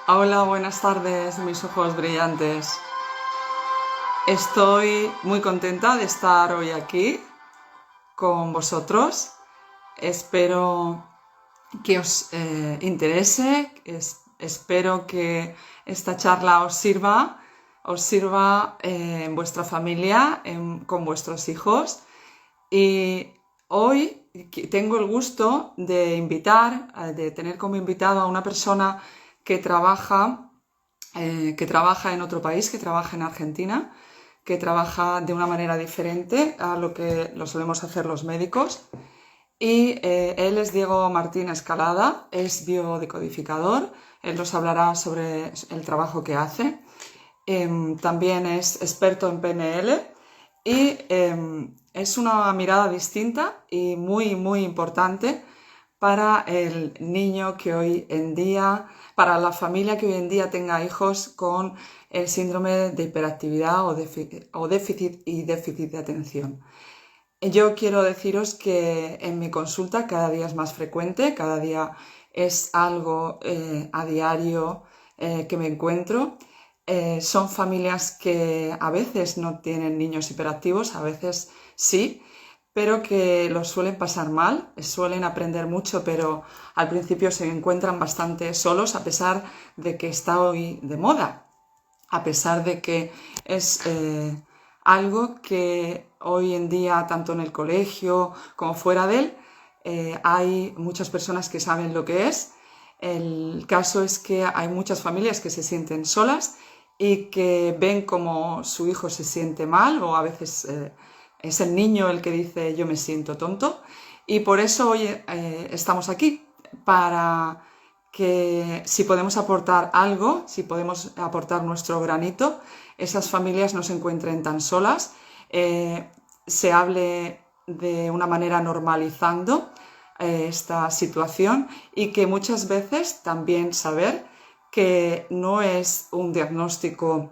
Hola, buenas tardes, mis ojos brillantes. Estoy muy contenta de estar hoy aquí con vosotros. Espero que os interese, espero que esta charla os sirva en vuestra familia, con vuestros hijos. Y hoy tengo el gusto de tener como invitado a una persona que trabaja en otro país, que trabaja en Argentina, que trabaja de una manera diferente a lo que lo solemos hacer los médicos. Y él es Diego Martín Escalada, es biodecodificador. Él nos hablará sobre el trabajo que hace. También es experto en PNL y es una mirada distinta y muy, muy importante para el niño que hoy en día, para la familia que hoy en día tenga hijos con el síndrome de hiperactividad o déficit y déficit de atención. Yo quiero deciros que en mi consulta cada día es más frecuente, cada día es algo a diario que me encuentro. Son familias que a veces no tienen niños hiperactivos, a veces sí, pero que lo suelen pasar mal, suelen aprender mucho, pero al principio se encuentran bastante solos a pesar de que está hoy de moda, a pesar de que es algo que hoy en día, tanto en el colegio como fuera de él, hay muchas personas que saben lo que es. El caso es que hay muchas familias que se sienten solas y que ven como su hijo se siente mal o a veces es el niño el que dice yo me siento tonto y por eso hoy estamos aquí para que si podemos aportar algo, si podemos aportar nuestro granito, esas familias no se encuentren tan solas, se hable de una manera normalizando esta situación y que muchas veces también saber que no es un diagnóstico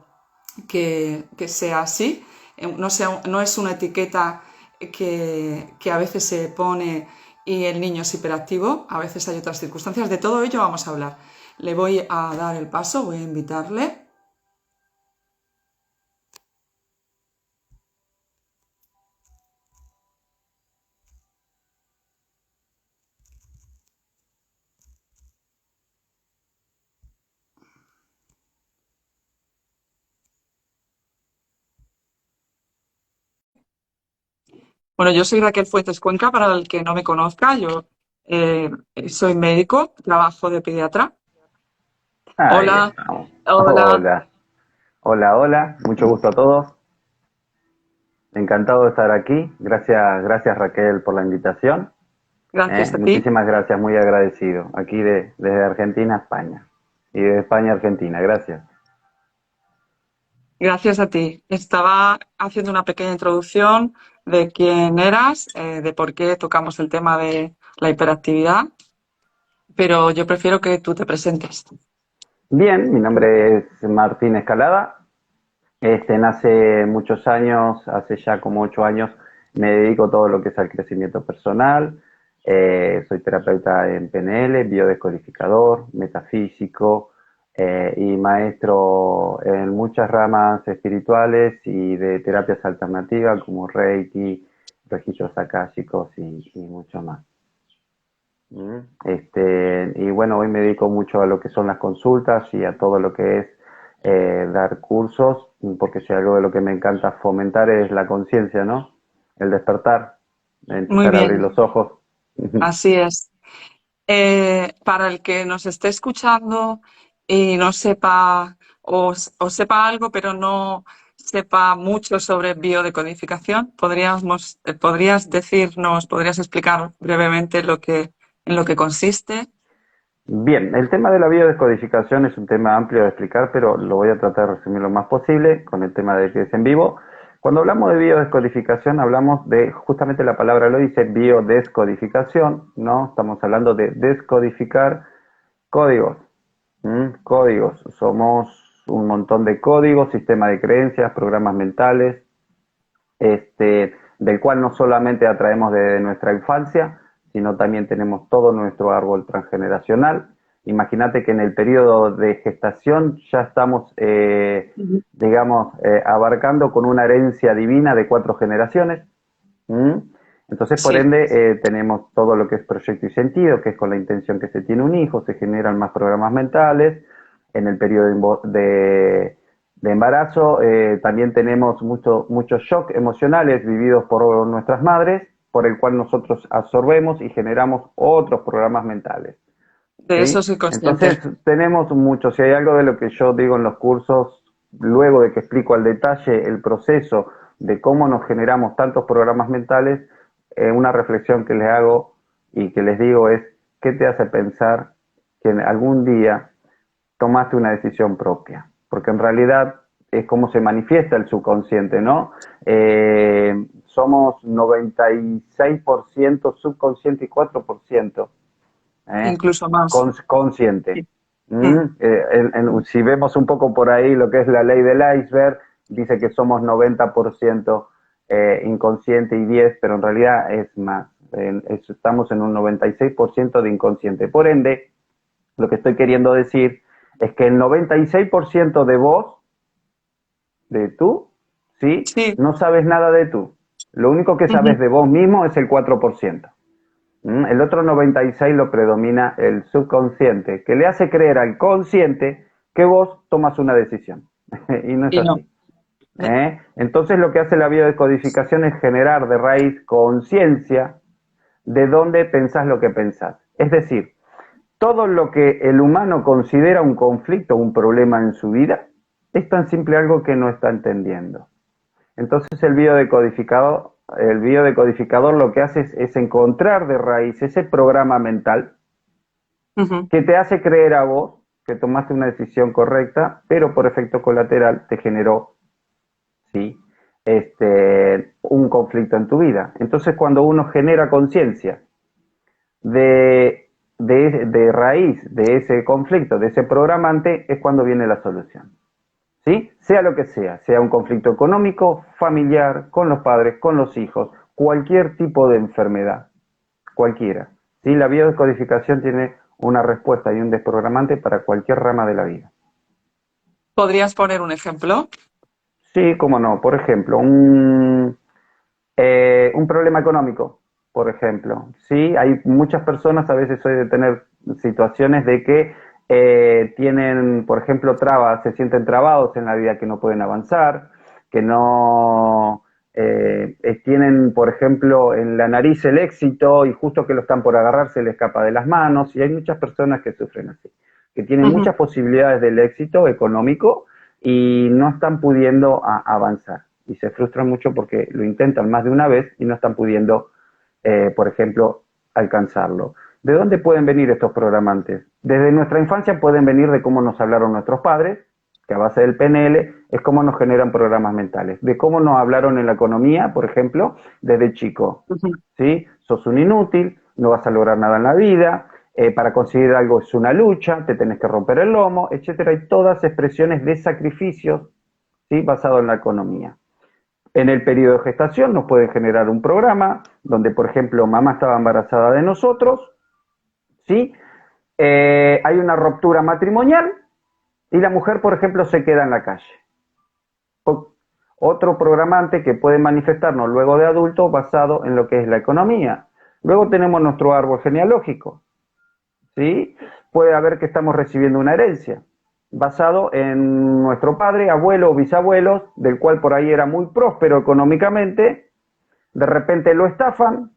que sea así, no es una etiqueta que a veces se pone y el niño es hiperactivo, a veces hay otras circunstancias. De todo ello vamos a hablar. Le voy a dar el paso, voy a invitarle. Bueno, yo soy Raquel Fuentes Cuenca, para el que no me conozca, yo eh, soy médico, trabajo de pediatra. Ahí Hola, estamos. hola, Hola, hola, hola. Mucho gusto a todos. Encantado de estar aquí. Gracias, gracias Raquel por la invitación. gracias a ti. Muchísimas gracias, muy agradecido. Aquí desde Argentina a España. Y de España a Argentina. Gracias. Gracias a ti. Estaba haciendo una pequeña introducción de quién eras, de por qué tocamos el tema de la hiperactividad, pero yo prefiero que tú te presentes. Bien, mi nombre es Martín Escalada. Nace muchos años, hace ya como 8 años, me dedico a todo lo que es al crecimiento personal. Soy terapeuta en PNL, biodescodificador, metafísico y maestro en muchas ramas espirituales y de terapias alternativas como Reiki, registros akáshicos y mucho más. Y bueno, hoy me dedico mucho a lo que son las consultas y a todo lo que es dar cursos, porque si algo de lo que me encanta fomentar es la conciencia, ¿no? El despertar, Muy empezar a abrir bien, los ojos. así es. Para el que nos esté escuchando y no sepa o sepa algo, pero no sepa mucho sobre biodecodificación, podrías decirnos, podrías explicar brevemente en lo que consiste. Bien, el tema de la biodescodificación es un tema amplio de explicar, pero lo voy a tratar de resumir lo más posible con el tema de que es en vivo. Cuando hablamos de biodescodificación, hablamos de, justamente la palabra lo dice, biodescodificación, ¿no? Estamos hablando de descodificar códigos. Códigos. Somos un montón de códigos, sistema de creencias, programas mentales, del cual no solamente atraemos de nuestra infancia, sino también tenemos todo nuestro árbol transgeneracional, Imagínate que en el periodo de gestación ya estamos, digamos, abarcando con una herencia divina de 4 generaciones. ¿Mm? Entonces, por Sí, ende, tenemos todo lo que es proyecto y sentido, que es con la intención que se tiene un hijo, se generan más programas mentales. En el periodo de embarazo también tenemos muchos shock emocionales vividos por nuestras madres, por el cual nosotros absorbemos y generamos otros programas mentales. de eso ¿Sí? soy Entonces, consciente. tenemos mucho, si hay algo de lo que yo digo en los cursos, luego de que explico al detalle el proceso de cómo nos generamos tantos programas mentales, una reflexión que les hago y que les digo es, ¿qué te hace pensar que en algún día tomaste una decisión propia? Porque en realidad es como se manifiesta el subconsciente, ¿no? Somos 96% subconsciente y 4% Incluso más. consciente. Sí. Mm. Si vemos un poco por ahí lo que es la ley del iceberg, dice que somos 90% inconsciente y 10, pero en realidad es más. Estamos en un 96% de inconsciente. Por ende, lo que estoy queriendo decir es que el 96% de vos, de tú, ¿sí? Sí. No sabes nada de tú. Lo único que sabes Ujú. de vos mismo es el 4%. El otro 96 lo predomina el subconsciente, que le hace creer al consciente que vos tomas una decisión. Y no es Y no. así. Entonces lo que hace la biodecodificación es generar de raíz conciencia de dónde pensás lo que pensás. Es decir, todo lo que el humano considera un conflicto o un problema en su vida es tan simple algo que no está entendiendo. Entonces el biodecodificador lo que hace es encontrar de raíz ese programa mental Ujú. que te hace creer a vos que tomaste una decisión correcta, pero por efecto colateral te generó, sí, un conflicto en tu vida. Entonces cuando uno genera conciencia de raíz de ese conflicto, de ese programante, es cuando viene la solución. ¿Sí? Sea lo que sea un conflicto económico, familiar, con los padres, con los hijos, cualquier tipo de enfermedad, cualquiera. ¿Sí? La biodescodificación tiene una respuesta y un desprogramante para cualquier rama de la vida. ¿Podrías poner un ejemplo? Sí, cómo no. Por ejemplo, un problema económico, por ejemplo. Sí, hay muchas personas, a veces hoy de tener situaciones de que tienen, por ejemplo, trabas, se sienten trabados en la vida, que no pueden avanzar, que no tienen, por ejemplo, en la nariz el éxito y justo que lo están por agarrar se le escapa de las manos, y hay muchas personas que sufren así, que tienen Ujú. muchas posibilidades del éxito económico y no están pudiendo avanzar y se frustran mucho porque lo intentan más de una vez y no están pudiendo, por ejemplo, alcanzarlo. ¿De dónde pueden venir estos programantes? Desde nuestra infancia pueden venir de cómo nos hablaron nuestros padres, que a base del PNL es cómo nos generan programas mentales, de cómo nos hablaron en la economía, por ejemplo, desde chico. Ujú. ¿Sí? Sos un inútil, no vas a lograr nada en la vida, para conseguir algo es una lucha, te tenés que romper el lomo, etcétera, y todas expresiones de sacrificios, ¿sí? Basado en la economía. En el periodo de gestación nos pueden generar un programa donde, por ejemplo, mamá estaba embarazada de nosotros, ¿sí? Hay una ruptura matrimonial y la mujer, por ejemplo, se queda en la calle. Otro programante que puede manifestarnos luego de adulto basado en lo que es la economía. Luego tenemos nuestro árbol genealógico, ¿sí? Puede haber que estamos recibiendo una herencia basado en nuestro padre, abuelo o bisabuelos, del cual por ahí era muy próspero económicamente, de repente lo estafan,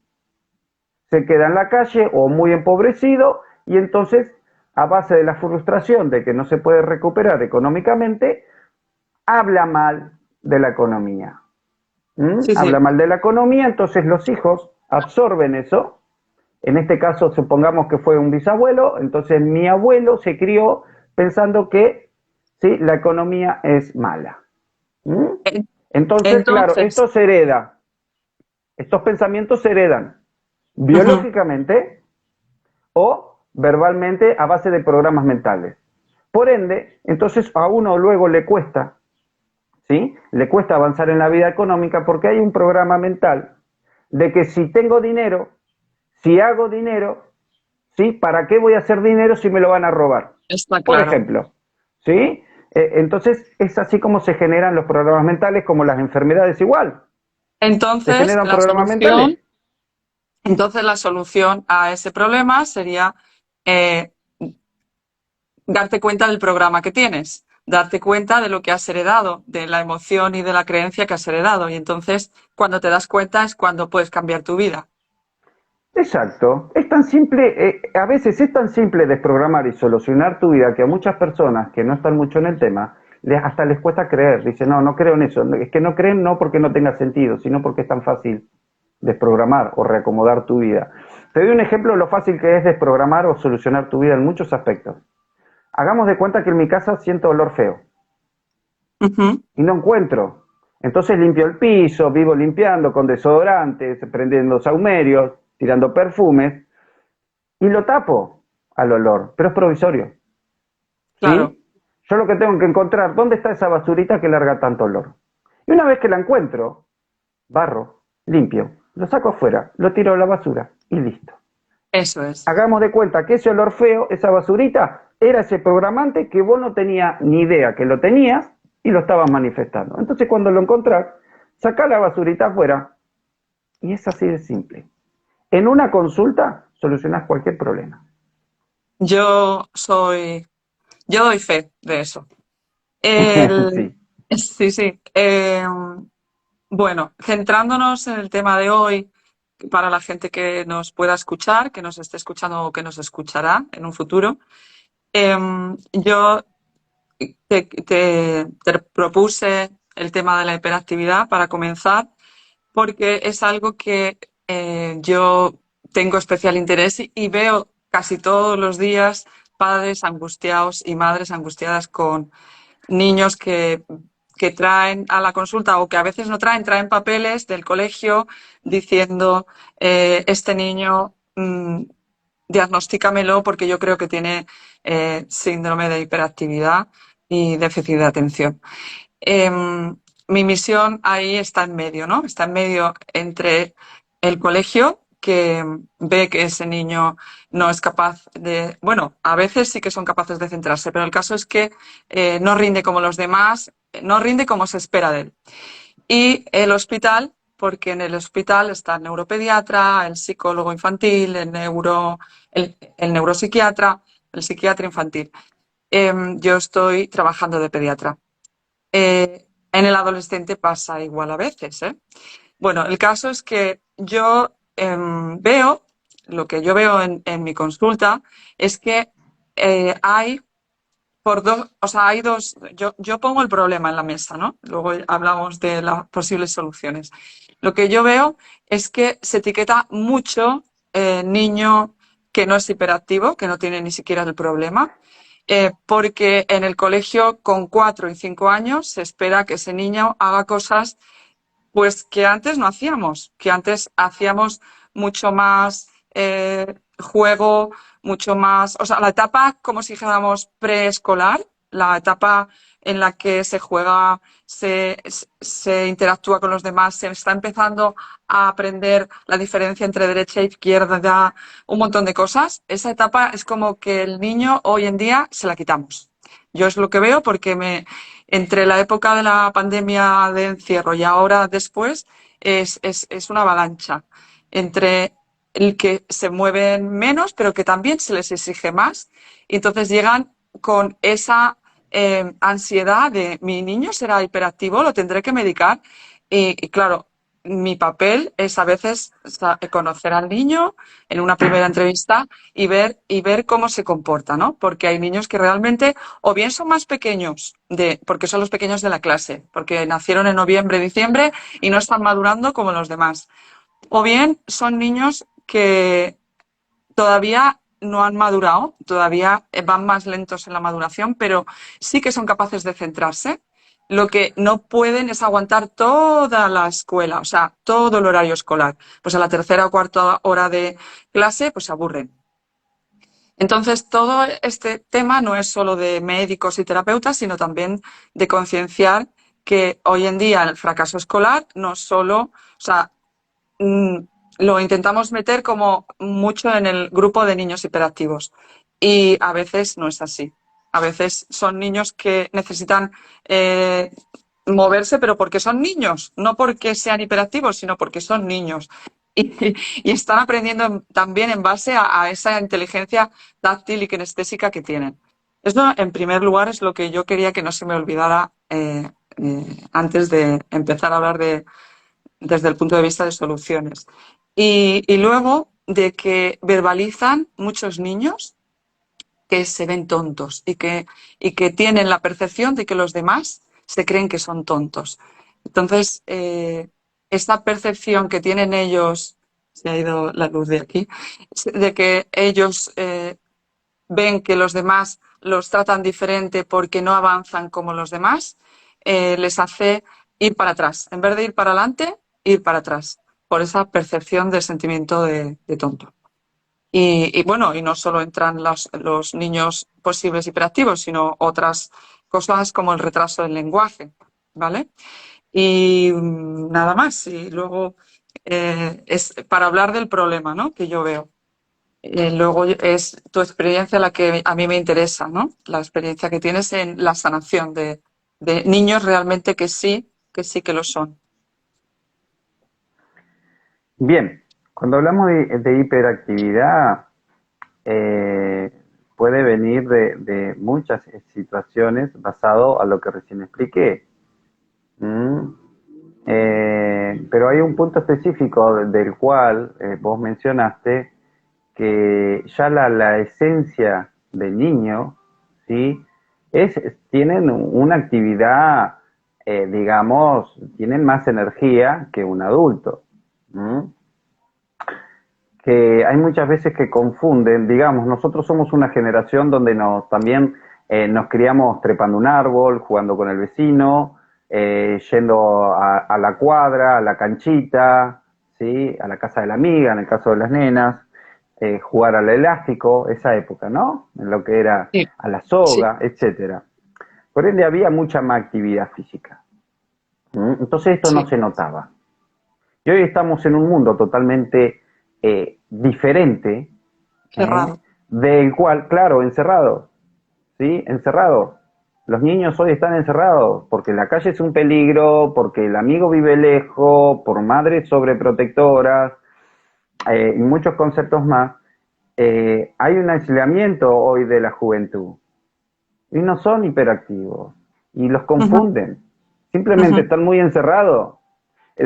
se queda en la calle o muy empobrecido y entonces a base de la frustración de que no se puede recuperar económicamente, habla mal de la economía. Sí, Habla sí. mal de la economía, entonces los hijos absorben eso. En este caso, supongamos que fue un bisabuelo, entonces mi abuelo se crió pensando que sí, la economía es mala. ¿Mm? En- Entonces, claro, Entonces, esto se hereda, estos pensamientos se heredan ujú. biológicamente o verbalmente a base de programas mentales. Por ende, entonces a uno luego le cuesta, ¿sí? Le cuesta avanzar en la vida económica porque hay un programa mental de que si tengo dinero, si hago dinero, ¿sí? ¿Para qué voy a hacer dinero si me lo van a robar? Está Por claro. ejemplo, ¿sí? Entonces es así como se generan los programas mentales, como las enfermedades igual. Se Entonces, generan la programas mentales. solución, entonces la solución a ese problema sería eh, darte cuenta del programa que tienes, darte cuenta de lo que has heredado, de la emoción y de la creencia que has heredado. Y entonces, cuando te das cuenta es cuando puedes cambiar tu vida. Exacto. Es tan simple, a veces es tan simple desprogramar y solucionar tu vida que a muchas personas que no están mucho en el tema, hasta les cuesta creer. Dicen, no, no creo en eso. Es que no creen no porque no tenga sentido, sino porque es tan fácil desprogramar o reacomodar tu vida. Te doy un ejemplo de lo fácil que es desprogramar o solucionar tu vida en muchos aspectos. Hagamos de cuenta que en mi casa siento olor feo Ujú. y no encuentro. Entonces limpio el piso, vivo limpiando con desodorantes, prendiendo saumerios, tirando perfumes y lo tapo al olor, pero es provisorio. Claro, ¿Sí? Yo lo que tengo que encontrar, ¿dónde está esa basurita que larga tanto olor? Y una vez que la encuentro, barro, limpio, lo saco afuera, lo tiro a la basura y listo. eso es. Hagamos de cuenta que ese olor feo, esa basurita, era ese programante que vos no tenías ni idea que lo tenías y lo estabas manifestando. Entonces cuando lo encontrás, sacá la basurita afuera y es así de simple. En una consulta solucionás cualquier problema. Yo soy, yo doy fe de eso. El, Sí, sí, sí. Bueno, centrándonos en el tema de hoy, para la gente que nos pueda escuchar, que nos esté escuchando o que nos escuchará en un futuro, yo te propuse el tema de la hiperactividad para comenzar, porque es algo que yo tengo especial interés y veo casi todos los días padres angustiados y madres angustiadas con niños que traen a la consulta o que a veces no traen, traen papeles del colegio diciendo este niño diagnostícamelo porque yo creo que tiene síndrome de hiperactividad y déficit de atención. Mi misión ahí está en medio, ¿no? Está en medio entre el colegio, que ve que ese niño no es capaz de, bueno, a veces sí que son capaces de centrarse, pero el caso es que no rinde como los demás, no rinde como se espera de él. Y el hospital, porque en el hospital está el neuropediatra, el psicólogo infantil, el neuropsiquiatra, el psiquiatra infantil. Yo estoy trabajando de pediatra. En el adolescente pasa igual a veces, ¿eh? Bueno, el caso es que yo veo, lo que yo veo en mi consulta es que hay por dos, o sea, hay dos, yo pongo el problema en la mesa, ¿no? Luego hablamos de las posibles soluciones. Lo que yo veo es que se etiqueta mucho niño que no es hiperactivo, que no tiene ni siquiera el problema, porque en el colegio con 4 y 5 años se espera que ese niño haga cosas pues que antes no hacíamos, que antes hacíamos mucho más juego, mucho más, o sea, la etapa como si dijéramos preescolar, la etapa en la que se juega, se interactúa con los demás, se está empezando a aprender la diferencia entre derecha e izquierda, un montón de cosas. Esa etapa es como que el niño hoy en día se la quitamos. Yo es lo que veo porque entre la época de la pandemia de encierro y ahora después es una avalancha entre el que se mueven menos, pero que también se les exige más. Y entonces llegan con esa ansiedad de mi niño será hiperactivo, lo tendré que medicar. Y claro, mi papel es a veces conocer al niño en una primera entrevista y ver cómo se comporta, ¿no? Porque hay niños que realmente o bien son más pequeños, porque son los pequeños de la clase, porque nacieron en noviembre, diciembre y no están madurando como los demás. O bien son niños que todavía no han madurado, todavía van más lentos en la maduración, pero sí que son capaces de centrarse. Lo que no pueden es aguantar toda la escuela, o sea, todo el horario escolar. Pues a la tercera o cuarta hora de clase, pues se aburren. Entonces, todo este tema no es solo de médicos y terapeutas, sino también de concienciar que hoy en día el fracaso escolar no solo, o sea, lo intentamos meter como mucho en el grupo de niños hiperactivos y a veces no es así. A veces son niños que necesitan moverse, pero porque son niños, no porque sean hiperactivos, sino porque son niños. Y están aprendiendo también en base a esa inteligencia táctil y kinestésica que tienen. Eso, en primer lugar, es lo que yo quería que no se me olvidara antes de empezar a hablar desde el punto de vista de soluciones. Y luego de que verbalizan muchos niños que se ven tontos y que tienen la percepción de que los demás se creen que son tontos. Entonces, esta percepción que tienen ellos, se ha ido la luz de aquí, de que ellos ven que los demás los tratan diferente porque no avanzan como los demás, les hace ir para atrás. En vez de ir para adelante, ir para atrás, por esa percepción de sentimiento de tonto. Y bueno, y no solo entran los niños posibles hiperactivos, sino otras cosas como el retraso del lenguaje, ¿vale? Y nada más. Y luego es para hablar del problema, ¿no? Que yo veo. Luego es tu experiencia la que a mí me interesa, ¿no? La experiencia que tienes en la sanación de niños realmente que sí que lo son. Bien, cuando hablamos de hiperactividad, eh, puede venir de muchas situaciones basado a lo que recién expliqué. ¿Mm? Pero hay un punto específico del cual vos mencionaste que ya la esencia del niño, ¿sí? Tienen una actividad, digamos, tienen más energía que un adulto. ¿Mm? Que hay muchas veces que confunden, digamos, nosotros somos una generación donde también nos criamos trepando un árbol, jugando con el vecino, yendo a la cuadra, a la canchita, ¿sí? A la casa de la amiga, en el caso de las nenas, jugar al elástico, esa época, ¿no? En lo que era Sí, a la sí. soga, etcétera. Por ende había mucha más actividad física. Entonces esto no Sí, se notaba. Y hoy estamos en un mundo totalmente diferente, ¿eh? cerrado. Del cual, claro, encerrados, ¿sí? Encerrados. Los niños hoy están encerrados porque la calle es un peligro, porque el amigo vive lejos, por madres sobreprotectoras y muchos conceptos más. Hay un aislamiento hoy de la juventud y no son hiperactivos y los Ujú, confunden. Simplemente ujú. están muy encerrados.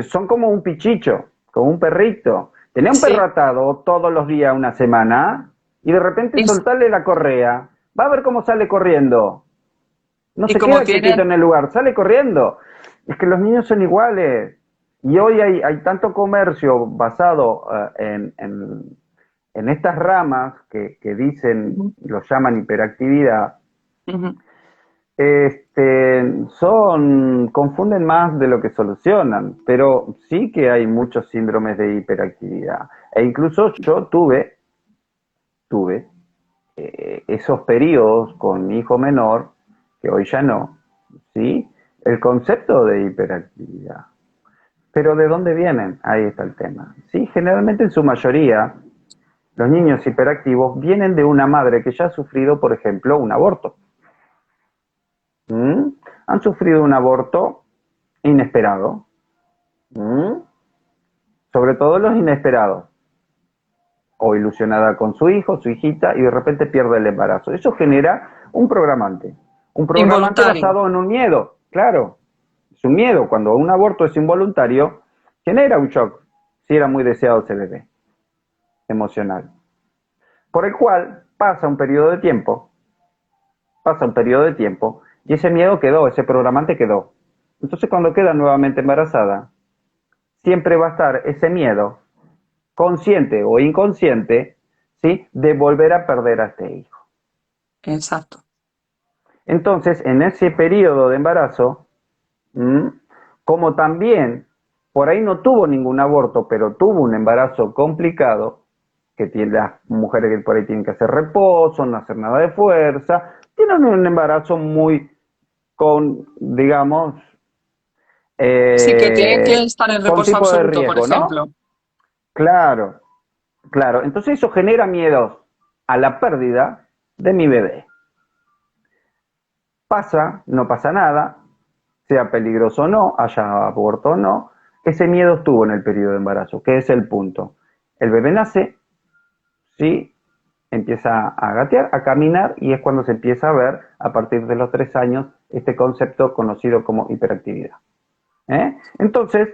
Son como un pichicho, como un perrito. Tenía un perro Sí. atado todos los días una semana y de repente Y, soltarle la correa. Va a ver cómo sale corriendo. No y se como queda quietito tienen, en el lugar, sale corriendo. Es que los niños son iguales. Y hoy hay tanto comercio basado en estas ramas que dicen, ujú, lo llaman hiperactividad, ujú, confunden más de lo que solucionan, pero sí que hay muchos síndromes de hiperactividad. E incluso yo tuve esos periodos con mi hijo menor, que hoy ya no, ¿sí? El concepto de hiperactividad. Pero ¿de dónde vienen? Ahí está el tema. Sí, generalmente en su mayoría, los niños hiperactivos vienen de una madre que ya ha sufrido, por ejemplo, un aborto. ¿Mm? Han sufrido un aborto inesperado. ¿Mm? Sobre todo los inesperados. O ilusionada con su hijo, su hijita, y de repente pierde el embarazo. Eso genera un programante. Un programante involuntario. basado en un miedo. Claro, es un miedo. Cuando un aborto es involuntario, genera un shock. Si era muy deseado ese bebé. Emocional. Por el cual pasa un periodo de tiempo, y ese miedo quedó, ese programante quedó. Entonces cuando queda nuevamente embarazada, siempre va a estar ese miedo, consciente o inconsciente, ¿sí? De volver a perder a este hijo. Exacto. Entonces, en ese periodo de embarazo, ¿m? Como también por ahí no tuvo ningún aborto, pero tuvo un embarazo complicado, que tiene las mujeres que por ahí tienen que hacer reposo, no hacer nada de fuerza, tienen un embarazo muy digamos, Sí, que tienen que estar en con reposo tipo de absoluto, por riesgo, ¿no? ejemplo. Claro, claro. Entonces eso genera miedos a la pérdida de mi bebé. Pasa, no pasa nada, sea peligroso o no, haya aborto o no, ese miedo estuvo en el periodo de embarazo, que es el punto. El bebé nace, sí, empieza a gatear, a caminar, y es cuando se empieza a ver, a partir de los 3 años, este concepto conocido como hiperactividad. Entonces,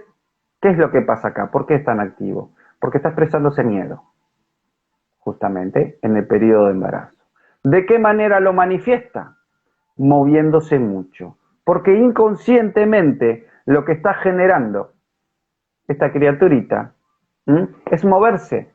¿qué es lo que pasa acá? ¿Por qué es tan activo? Porque está expresándose miedo, justamente en el periodo de embarazo. ¿De qué manera lo manifiesta? Moviéndose mucho. Porque inconscientemente lo que está generando esta criaturita es moverse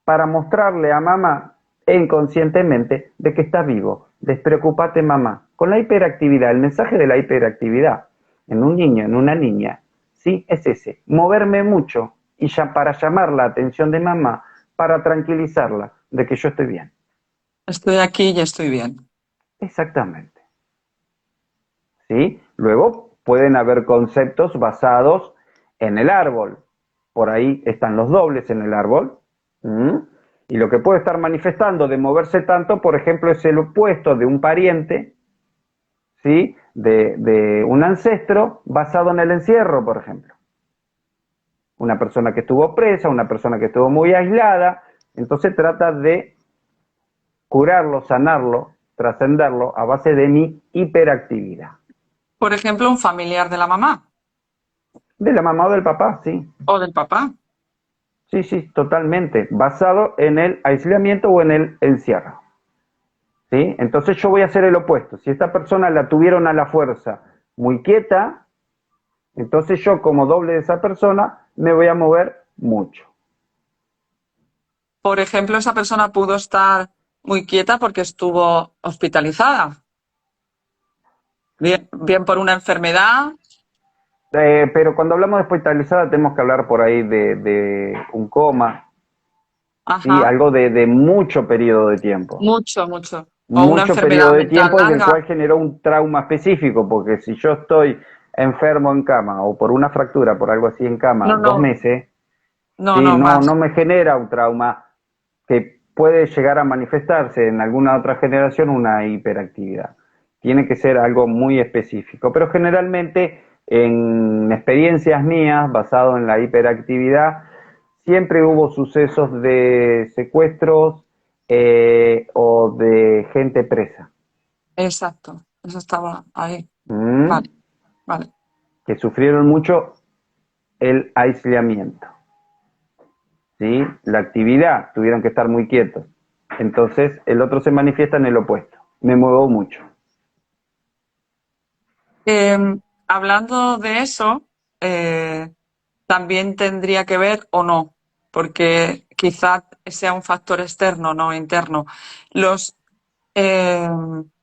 para mostrarle a mamá inconscientemente de que está vivo. Despreocúpate, mamá. Con la hiperactividad, el mensaje de la hiperactividad en un niño, en una niña, sí, es ese. Moverme mucho y ya para llamar la atención de mamá, para tranquilizarla de que yo estoy bien. Estoy aquí y estoy bien. Exactamente. ¿Sí? Luego pueden haber conceptos basados en el árbol. Por ahí están los dobles en el árbol. ¿Mm? Y lo que puede estar manifestando de moverse tanto, por ejemplo, es el opuesto de un pariente, ¿sí? De un ancestro basado en el encierro, por ejemplo. Una persona que estuvo presa, una persona que estuvo muy aislada, entonces trata de curarlo, sanarlo, trascenderlo a base de mi hiperactividad. Por ejemplo, un familiar de la mamá De la mamá o del papá, sí. o del papá. Sí, sí, totalmente. Basado en el aislamiento o en el encierro. ¿Sí? Entonces yo voy a hacer el opuesto. Si esta persona la tuvieron a la fuerza muy quieta, entonces yo como doble de esa persona me voy a mover mucho. Por ejemplo, esa persona pudo estar muy quieta porque estuvo hospitalizada. Bien, bien por una enfermedad. Pero cuando hablamos de hospitalizada tenemos que hablar por ahí de un coma, ¿sí? Ajá, Algo de mucho periodo de tiempo. mucho, mucho. O una Mucho enfermedad periodo de mental tiempo en el larga. cual generó un trauma específico, porque si yo estoy enfermo en cama o por una fractura, por algo así en cama, No, 2 meses, no, ¿sí? no, No más. me genera un trauma que puede llegar a manifestarse en alguna otra generación una hiperactividad. Tiene que ser algo muy específico, pero generalmente en experiencias mías basado en la hiperactividad siempre hubo sucesos de secuestros o de gente presa. Exacto. Eso estaba ahí. ¿Mm? Vale, vale. Que sufrieron mucho el aislamiento, ¿sí? La actividad, tuvieron que estar muy quietos. Entonces, el otro se manifiesta en el opuesto. Me muevo mucho. Hablando de eso, eh, también tendría que ver o no, porque quizá sea un factor externo, no interno. Los eh,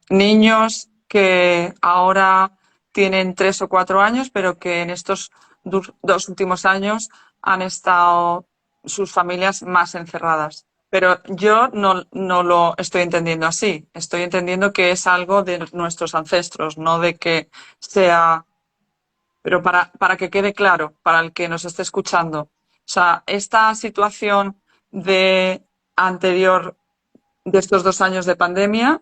niños que ahora tienen 3 o 4 años, pero que en estos 2 últimos años han estado sus familias más encerradas. Pero yo no lo estoy entendiendo así. Estoy entendiendo que es algo de nuestros ancestros, no de que sea. Pero para que quede claro, para el que nos esté escuchando, o sea, esta situación de anterior de estos 2 años de pandemia,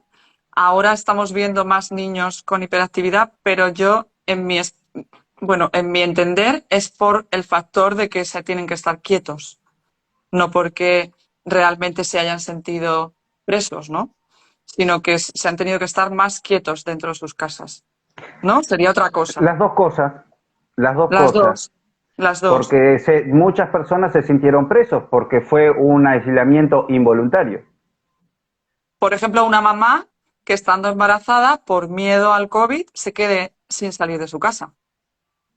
ahora estamos viendo más niños con hiperactividad, pero yo, bueno, en mi entender, es por el factor de que se tienen que estar quietos, no porque realmente se hayan sentido presos, ¿no? Sino que se han tenido que estar más quietos dentro de sus casas, ¿no? Sería otra cosa. Las dos cosas, las dos Las cosas. dos, las dos. Porque muchas personas se sintieron presos porque fue un aislamiento involuntario. Por ejemplo, una mamá que estando embarazada, por miedo al COVID, se quede sin salir de su casa.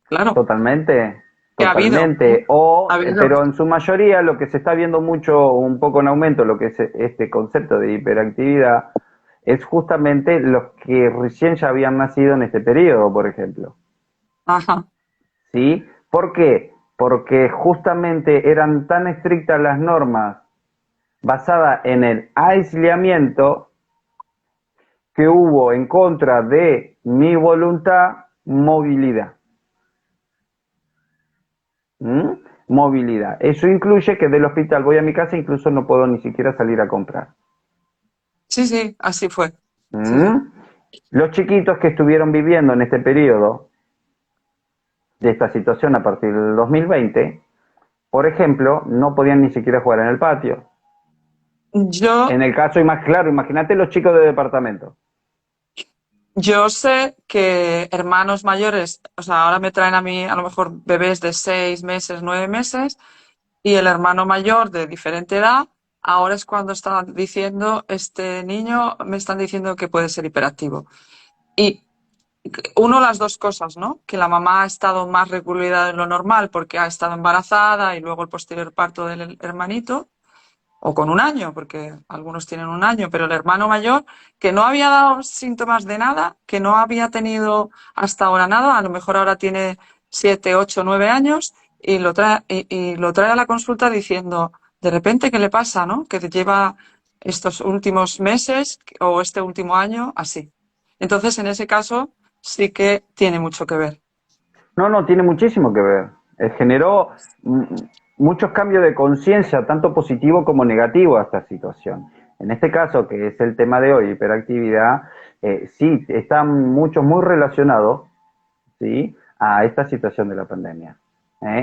Claro, Totalmente, que ha habido, totalmente. ha habido. Pero en su mayoría lo que se está viendo mucho, un poco en aumento, lo que es este concepto de hiperactividad, es justamente los que recién ya habían nacido en este periodo, por ejemplo. Ajá. ¿Sí? ¿Por qué? Porque justamente eran tan estrictas las normas basadas en el aislamiento que hubo en contra de mi voluntad movilidad. ¿Mm? movilidad. Eso incluye que del hospital voy a mi casa, incluso no puedo ni siquiera salir a comprar. Sí, sí, así fue. Sí, sí. ¿Mm? Los chiquitos que estuvieron viviendo en este periodo de esta situación a partir del 2020, por ejemplo, no podían ni siquiera jugar en el patio. Yo En el caso, y más claro, imagínate los chicos de departamento. Yo sé que hermanos mayores, o sea, ahora me traen a mí a lo mejor bebés de 6 meses, 9 meses, y el hermano mayor de diferente edad, ahora es cuando están diciendo, este niño me están diciendo que puede ser hiperactivo. Y uno, las dos cosas, ¿no? Que la mamá ha estado más recluida de lo normal porque ha estado embarazada y luego el posterior parto del hermanito o con 1 año, porque algunos tienen 1 año, pero el hermano mayor, que no había dado síntomas de nada, que no había tenido hasta ahora nada, a lo mejor ahora tiene 7, 8, 9 años y lo trae a la consulta diciendo, de repente, ¿qué le pasa, no? Que lleva estos últimos meses o este último año así. Entonces, en ese caso, sí que tiene mucho que ver. No, no, tiene muchísimo que ver. Generó muchos cambios de conciencia, tanto positivo como negativo a esta situación. En este caso, que es el tema de hoy, hiperactividad, sí, están muchos muy relacionados, ¿sí?, a esta situación de la pandemia.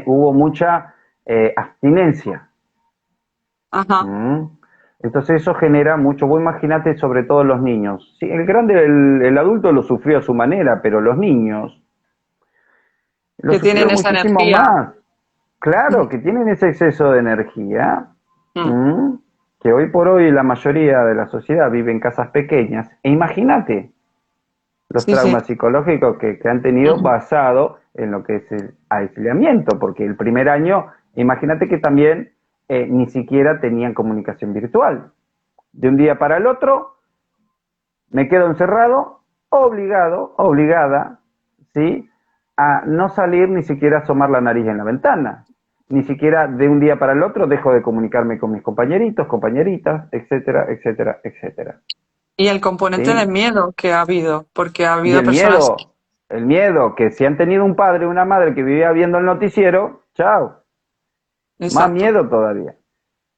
Hubo mucha abstinencia. Ajá. ¿Mm? Entonces eso genera mucho, vos imaginate sobre todo los niños. Sí, el grande, el adulto lo sufrió a su manera, pero los niños lo Que tienen sufrieron esa muchísimo energía. más. Claro, que tienen ese exceso de energía, Mm. ¿m? Que hoy por hoy la mayoría de la sociedad vive en casas pequeñas. E imagínate los Sí, sí. traumas psicológicos que han tenido Ujú. basado en lo que es el aislamiento, porque el primer año, imagínate que también ni siquiera tenían comunicación virtual. De un día para el otro, me quedo encerrado, obligado, obligada, ¿sí?, a no salir ni siquiera a asomar la nariz en la ventana. Ni siquiera de un día para el otro dejo de comunicarme con mis compañeritos, compañeritas, etcétera, etcétera, etcétera. Y el componente de ¿Sí? miedo que ha habido, porque ha Y habido personas. el miedo, que si han tenido un padre o una madre que vivía viendo el noticiero, chao, más Exacto, miedo todavía.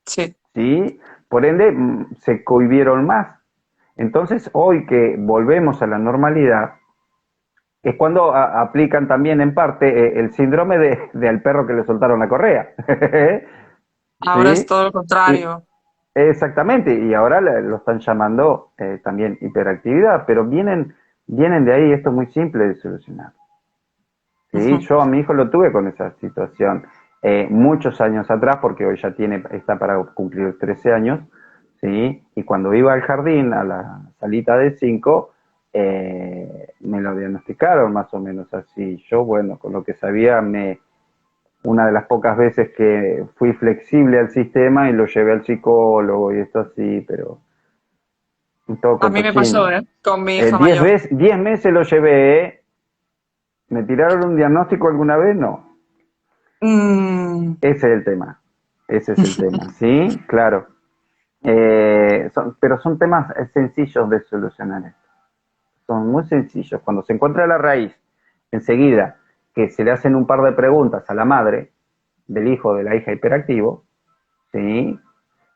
sí. ¿Sí? Por ende, se cohibieron más. Entonces, hoy que volvemos a la normalidad, es cuando aplican también en parte el síndrome de al perro que le soltaron la correa. Ahora es ¿Sí? todo lo Y, contrario. exactamente, y ahora lo están llamando también hiperactividad, pero vienen de ahí, esto es muy simple de solucionar. ¿Sí? Ujú. Yo a mi hijo lo tuve con esa situación muchos años atrás, porque hoy ya está para cumplir 13 años, ¿sí? Y cuando iba al jardín, a la salita de 5, me lo diagnosticaron más o menos así. Yo, bueno, con lo que sabía, una de las pocas veces que fui flexible al sistema y lo llevé al psicólogo y esto así, pero todo A con mí me pasó, cochino. ¿eh? Con mi hija 10 mayor. veces, 10 meses lo llevé, ¿eh? ¿Me tiraron un diagnóstico alguna vez? No. Mm, Ese es el tema. Ese es el tema, ¿sí? Claro. Pero son temas sencillos de solucionar esto. Son muy sencillos. Cuando se encuentra la raíz, enseguida que se le hacen un par de preguntas a la madre del hijo o de la hija hiperactivo, ¿sí?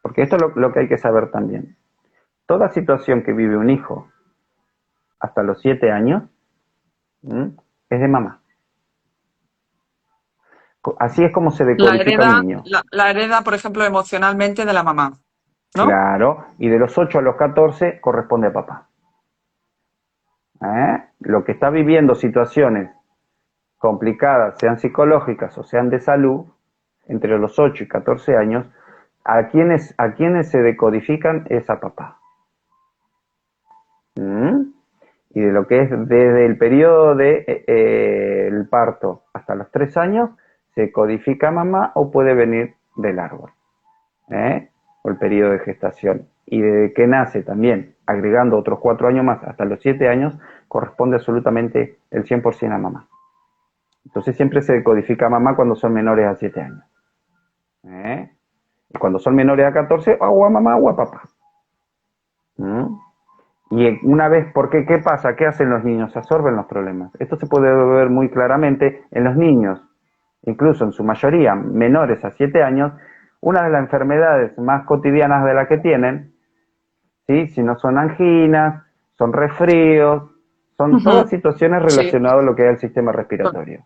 Porque esto es lo que hay que saber también. Toda situación que vive un hijo hasta los 7 años, ¿m?, es de mamá. Así es como se la decodifica un hereda, niño. la hereda, por ejemplo, emocionalmente de la mamá, ¿no? Claro, y de los 8 a los 14 corresponde a papá. Lo que está viviendo situaciones complicadas, sean psicológicas o sean de salud, entre los 8 y 14 años, a quienes se decodifican es a papá. ¿Mm? Y de lo que es desde el periodo de el parto hasta los 3 años, se codifica a mamá o puede venir del árbol, o el periodo de gestación. Y desde que nace también, agregando otros 4 años más hasta los 7 años, corresponde absolutamente el 100% a mamá. Entonces siempre se codifica a mamá cuando son menores a 7 años. ¿Eh? Y cuando son menores a 14, o a mamá o a papá. ¿Mm? Y una vez, porque ¿qué pasa? ¿Qué hacen los niños? Absorben los problemas. Esto se puede ver muy claramente en los niños. incluso en su mayoría menores a 7 años, una de las enfermedades más cotidianas de la que tienen, ¿sí? Si no son anginas, son resfríos, son Ujú. todas situaciones Sí. relacionadas a lo que es el sistema respiratorio.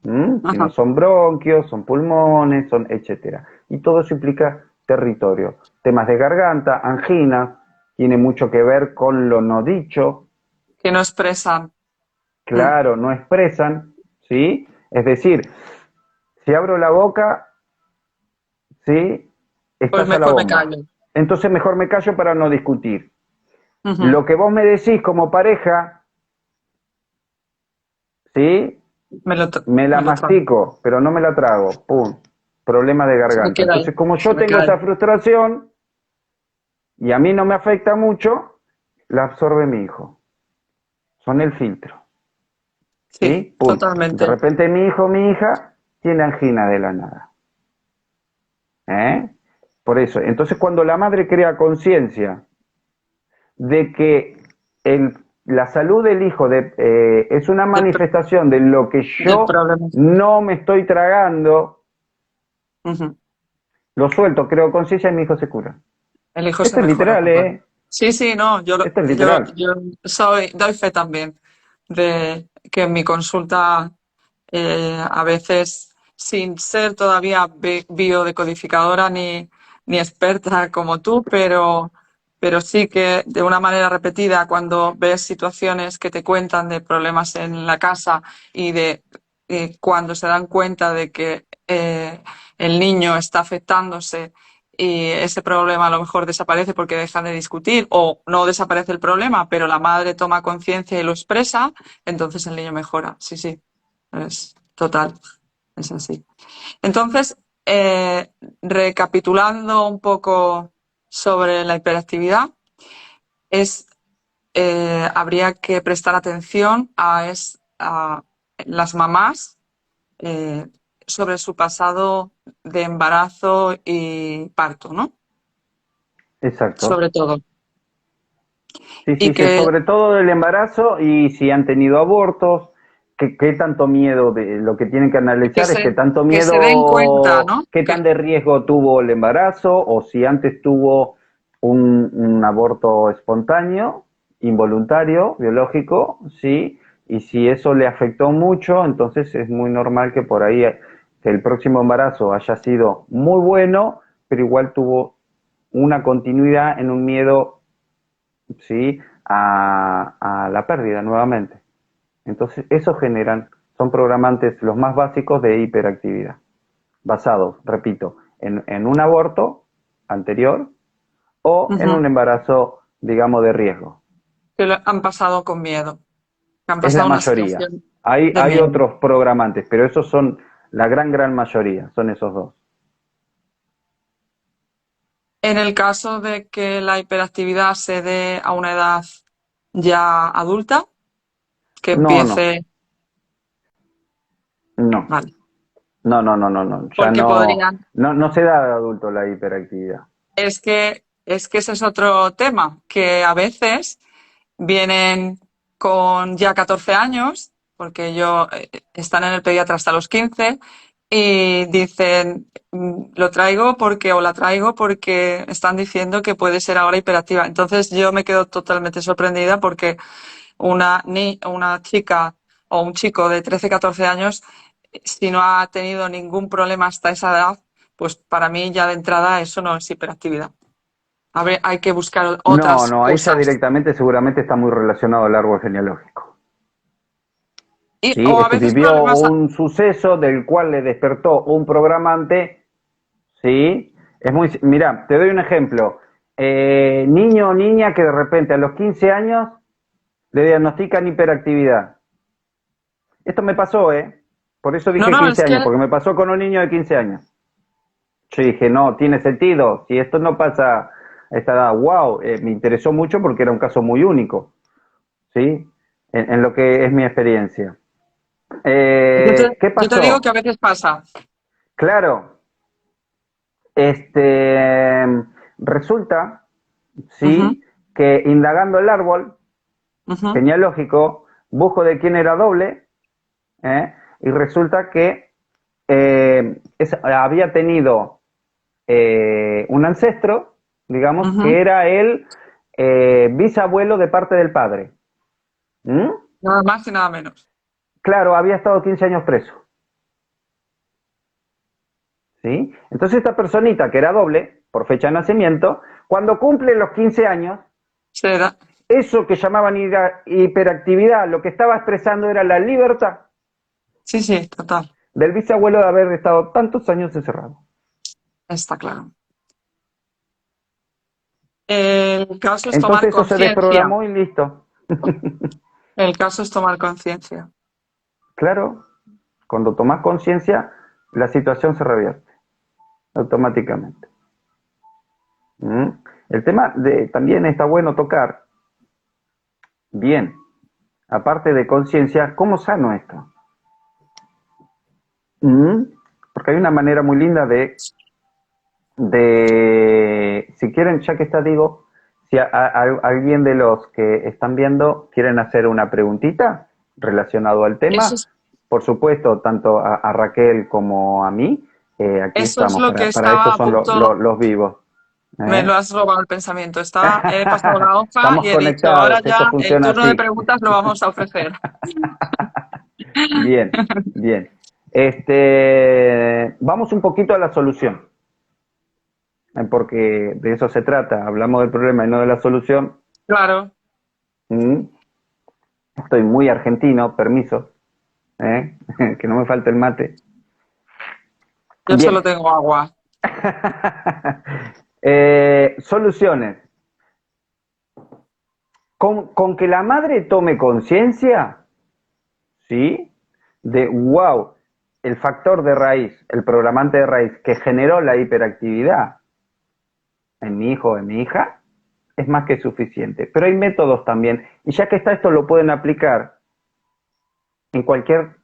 Si no Ajá. son bronquios, son pulmones, son etcétera. Y todo eso implica territorio. Temas de garganta, anginas, tiene mucho que ver con lo no dicho, Que no expresan. Mm. claro, no expresan, ¿sí? Es decir, si abro la boca, ¿sí? Pues Estalla la mejor me bomba. callo. Entonces mejor me callo para no discutir. Ujú. Lo que vos me decís como pareja, ¿sí? Me la Me lo trago. mastico, pero no me la trago. Pum. Problema de Se me garganta. queda ahí. Entonces, como Se yo me tengo queda esa ahí. frustración y a mí no me afecta mucho, la absorbe mi hijo. Son el filtro. Sí, ¿Sí? Pum. De totalmente. repente mi hijo, mi hija, tiene angina de la nada. ¿Eh? Por eso. Entonces, cuando la madre crea conciencia de que la salud del hijo es una Del, manifestación de lo que del yo problema. no me estoy tragando, Ujú. lo suelto, creo conciencia y mi hijo se cura. El hijo se Esto es mejora literal, total. ¿eh? Sí, sí, no, Esto es literal. yo doy fe también de que en mi consulta a veces, sin ser todavía biodecodificadora ni experta como tú, pero sí que de una manera repetida, cuando ves situaciones que te cuentan de problemas en la casa y de cuando se dan cuenta de que el niño está afectándose y ese problema a lo mejor desaparece porque dejan de discutir o no desaparece el problema, pero la madre toma conciencia y lo expresa, entonces el niño mejora. Sí, sí, es total, es así. Entonces, recapitulando un poco sobre la hiperactividad, es, habría que prestar atención a las mamás eh, sobre su pasado de embarazo y parto, ¿no? Exacto. Sobre todo. Sí, Y sí, sí, que, sobre todo del embarazo y si han tenido abortos, qué tanto miedo, lo que tienen que y que analizar es qué tanto que se den cuenta, miedo, ¿no? qué tan de riesgo tuvo el embarazo o si antes tuvo un aborto espontáneo, involuntario, biológico, sí, y si eso le afectó mucho, entonces es muy normal que por ahí que el próximo embarazo haya sido muy bueno, pero igual tuvo una continuidad en un miedo, ¿sí? A la pérdida nuevamente. Entonces, eso generan, son programantes los más básicos de hiperactividad, basados, repito, en un aborto anterior o en Ujú. un embarazo, digamos, de riesgo. Que lo han pasado con miedo, que han Es la pasado una mayoría. situación de Hay miedo. otros programantes, pero esos son la gran mayoría, son esos dos. En el caso de que la hiperactividad se dé a una edad ya adulta, que No, no, empiece, no, vale, no, ya porque podrían, no se da de adulto la hiperactividad. es que ese es otro tema, que a veces vienen con ya 14 años, porque están en el pediatra hasta los 15 y dicen, lo traigo porque, o la traigo porque están diciendo que puede ser ahora hiperactiva. Entonces yo me quedo totalmente sorprendida porque una chica o un chico de 13 14 años, si no ha tenido ningún problema hasta esa edad, pues para mí ya de entrada eso no es hiperactividad. A ver, hay que buscar No, otras no, ahí ya cosas. directamente seguramente está muy relacionado al árbol genealógico. ¿Sí? O a veces Vivió problemas. un suceso del cual le despertó un programante, ¿sí? Es muy, mira, te doy un ejemplo. Niño o niña que de repente a los 15 años le diagnostican hiperactividad. Esto me pasó, ¿eh? Por eso No, dije no, 15 es que años, porque me pasó con un niño de 15 años. Yo dije, no, tiene sentido. Si esto no pasa a esta edad, wow, me interesó mucho porque era un caso muy único, ¿sí? En lo que es mi experiencia. ¿Qué yo te digo que pasó? a veces pasa. Claro, este, resulta, Ujú, sí, que indagando el árbol ujú. genealógico, busco de quién era doble, ¿eh? Y resulta que había tenido un ancestro, digamos, Ujú. que era el bisabuelo de parte del padre. ¿Mm? Nada más y nada menos. Claro, había estado 15 años preso. ¿Sí? Entonces esta personita, que era doble, por fecha de nacimiento, cuando cumple los 15 años, Será. eso que llamaban hiperactividad, lo que estaba expresando era la libertad Sí, sí, total. del bisabuelo de haber estado tantos años encerrado. Está claro. El caso es tomar Entonces eso se conciencia. desprogramó y listo. El caso es tomar conciencia. Claro, cuando tomas conciencia, la situación se revierte automáticamente. ¿Mm? El tema también está bueno tocar, bien, aparte de conciencia, ¿cómo sano esto? ¿Mm? Porque hay una manera muy linda si quieren, ya que está, digo, si alguien de los que están viendo quieren hacer una preguntita relacionado al Eso tema, es, por supuesto, tanto a Raquel como a mí, aquí eso es estamos, lo que para eso estaba a son punto. los vivos. Me lo ¿Eh? has robado el pensamiento. He pasado la hoja Estamos y he dicho, ahora conectados, esto ya el funciona turno de así. preguntas lo vamos a ofrecer. Bien, bien. Vamos un poquito a la solución, porque de eso se trata. Hablamos del problema y no de la solución. Claro, Mm, Estoy muy argentino, permiso, ¿eh? Que no me falte el mate. yo solo Bien. tengo agua. Soluciones. Con que la madre tome conciencia, ¿sí? De, wow, el factor de raíz, el programante de raíz que generó la hiperactividad en mi hijo o en mi hija, es más que suficiente. Pero hay métodos también, y ya que está esto, lo pueden aplicar en cualquier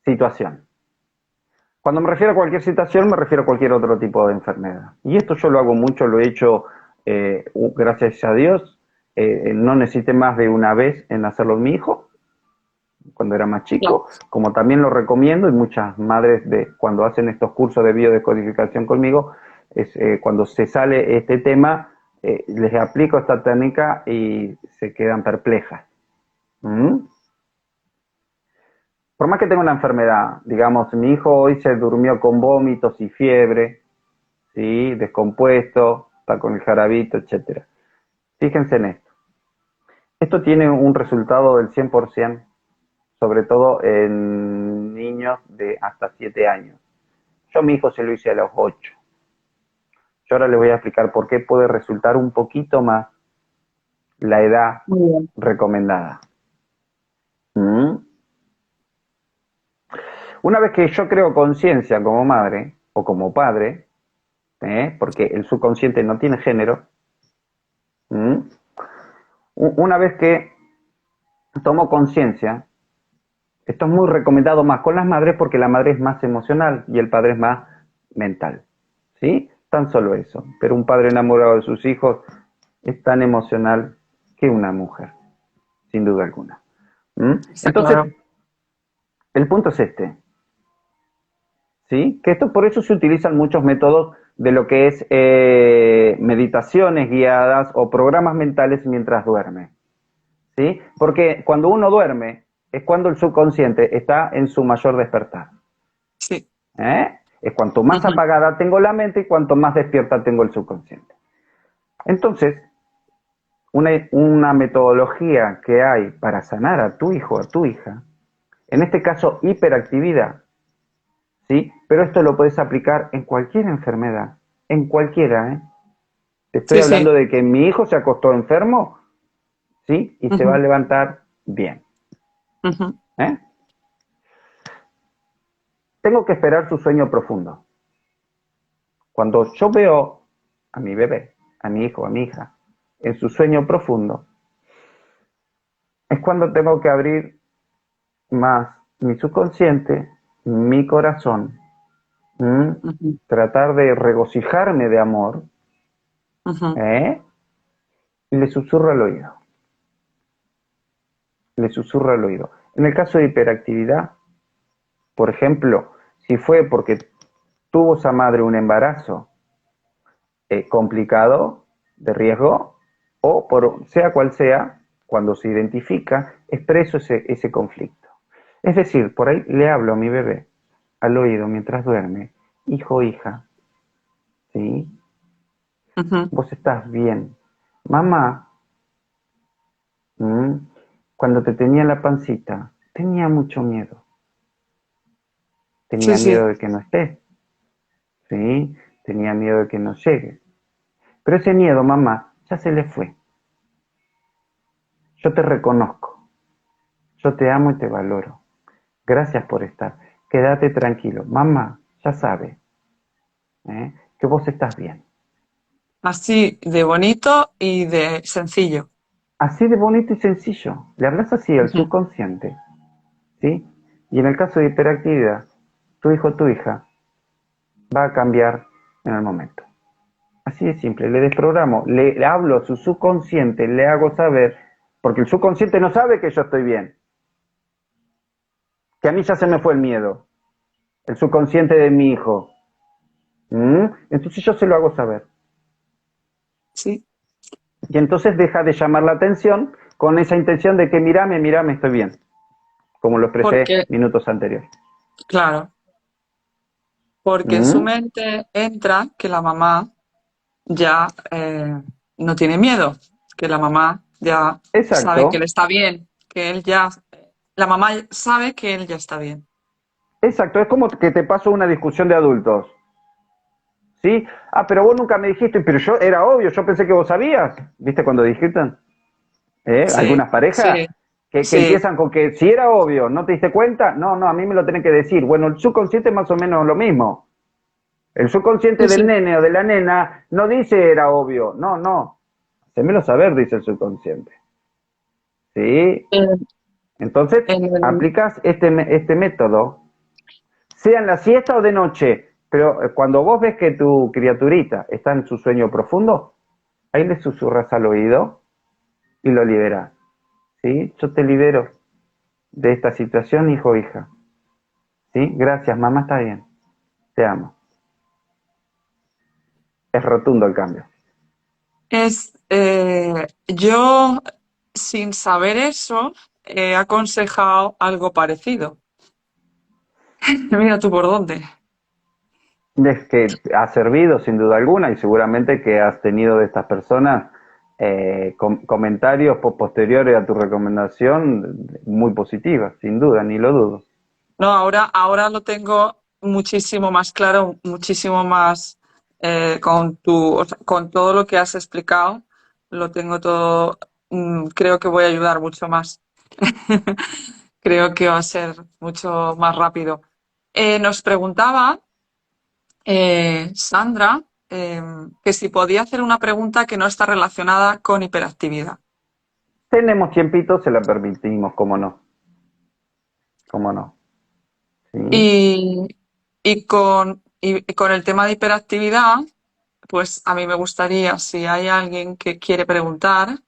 situación. Cuando me refiero a cualquier situación, me refiero a cualquier otro tipo de enfermedad. Y esto yo lo hago mucho, lo he hecho, gracias a Dios, no necesité más de una vez en hacerlo en mi hijo, cuando era más Claro. chico, como también lo recomiendo, y muchas madres cuando hacen estos cursos de biodescodificación conmigo, cuando se sale este tema, les aplico esta técnica y se quedan perplejas. ¿Mm? Por más que tenga una enfermedad, digamos, mi hijo hoy se durmió con vómitos y fiebre, ¿sí? Descompuesto, está con el jarabito, etcétera. Fíjense en esto. Esto tiene un resultado del 100%, sobre todo en niños de hasta 7 años. Yo a mi hijo se lo hice a los 8. Yo ahora les voy a explicar por qué puede resultar un poquito más la edad Muy bien. recomendada. ¿Mm? Una vez que yo creo conciencia como madre o como padre, porque el subconsciente no tiene género, ¿Mm? Una vez que tomo conciencia, esto es muy recomendado más con las madres porque la madre es más emocional y el padre es más mental. ¿Sí? Tan solo eso. Pero un padre enamorado de sus hijos es tan emocional que una mujer, sin duda alguna. ¿Mm? Está Entonces, claro. el punto es este. ¿Sí? Que esto por eso se utilizan muchos métodos de lo que es meditaciones guiadas o programas mentales mientras duerme. ¿Sí? Porque cuando uno duerme es cuando el subconsciente está en su mayor despertar. Sí. Es cuanto más Ujú. apagada tengo la mente y cuanto más despierta tengo el subconsciente. Entonces, una metodología que hay para sanar a tu hijo o a tu hija, en este caso hiperactividad, ¿sí? Pero esto lo puedes aplicar en cualquier enfermedad, en cualquiera, ¿eh? Te estoy Sí, hablando sí. de que mi hijo se acostó enfermo, ¿sí? Y se va a Ujú. levantar bien, Ujú. ¿eh? Tengo que esperar su sueño profundo. Cuando yo veo a mi bebé, a mi hijo, a mi hija, en su sueño profundo, es cuando tengo que abrir más mi subconsciente, mi corazón, ¿m? Ujú. Tratar de regocijarme de amor, Ujú. ¿eh? Y le susurro al oído, le susurro al oído. En el caso de hiperactividad, por ejemplo, si fue porque tuvo esa madre un embarazo complicado, de riesgo, o por sea cual sea, cuando se identifica, expreso ese conflicto. Es decir, por ahí le hablo a mi bebé al oído mientras duerme, hijo, hija, ¿sí? Ujú. Vos estás bien. Mamá, ¿m? Cuando te tenía en la pancita, tenía mucho miedo. Sí, Tenía sí. miedo de que no estés, ¿sí? Tenía miedo de que no llegue. Pero ese miedo, mamá, ya se le fue. Yo te reconozco. Yo te amo y te valoro. Gracias por estar. Quédate tranquilo. Mamá, ya sabe, que vos estás bien. Así de bonito y de sencillo. Así de bonito y sencillo. Le hablas así al Ujú. subconsciente, ¿sí? Y en el caso de hiperactividad, tu hijo o tu hija va a cambiar en el momento. Así de simple, le desprogramo, le hablo a su subconsciente, le hago saber, porque el subconsciente no sabe que yo estoy bien, que a mí ya se me fue el miedo, el subconsciente de mi hijo. Entonces yo se lo hago saber. Sí. Y entonces deja de llamar la atención con esa intención de que mírame, mírame, estoy bien, como lo expresé Porque, minutos anteriores. claro, porque en su ¿Mm? mente entra que la mamá ya no tiene miedo, que la mamá ya sabe que él Exacto, está bien, que él ya, la mamá sabe que él ya está bien. exacto, es como que te paso una discusión de adultos. ¿Sí? Ah, pero vos nunca me dijiste, pero yo era obvio, yo pensé que vos sabías. ¿Viste cuando dijiste? Sí, Algunas parejas sí, que sí, empiezan con que si era obvio, ¿no te diste cuenta? No, no, a mí me lo tenés que decir. Bueno, el subconsciente es más o menos lo mismo. El subconsciente sí, del sí. nene o de la nena no dice era obvio. No, no. Hacémelo saber, dice el subconsciente. ¿Sí? En, Entonces, en el- aplicas este método, sea en la siesta o de noche, pero cuando vos ves que tu criaturita está en su sueño profundo, ahí le susurras al oído y lo liberas. ¿Sí? Yo te libero de esta situación, hijo o hija. ¿Sí? Gracias, mamá, está bien. Te amo. Es rotundo el cambio. yo, sin saber eso, he aconsejado algo parecido. Mira tú por dónde. Es que ha servido sin duda alguna y seguramente que has tenido de estas personas comentarios posteriores a tu recomendación muy positivas, sin duda, ni lo dudo. No, ahora lo tengo muchísimo más claro, muchísimo más o sea, con todo lo que has explicado, lo tengo todo, creo que voy a ayudar mucho más. Creo que va a ser mucho más rápido. Nos preguntaba Sandra que si podía hacer una pregunta que no está relacionada con hiperactividad. Tenemos tiempito, se la permitimos, cómo no, cómo no. ¿Sí? Y, y con el tema de hiperactividad, pues a mí me gustaría, si hay alguien que quiere preguntar,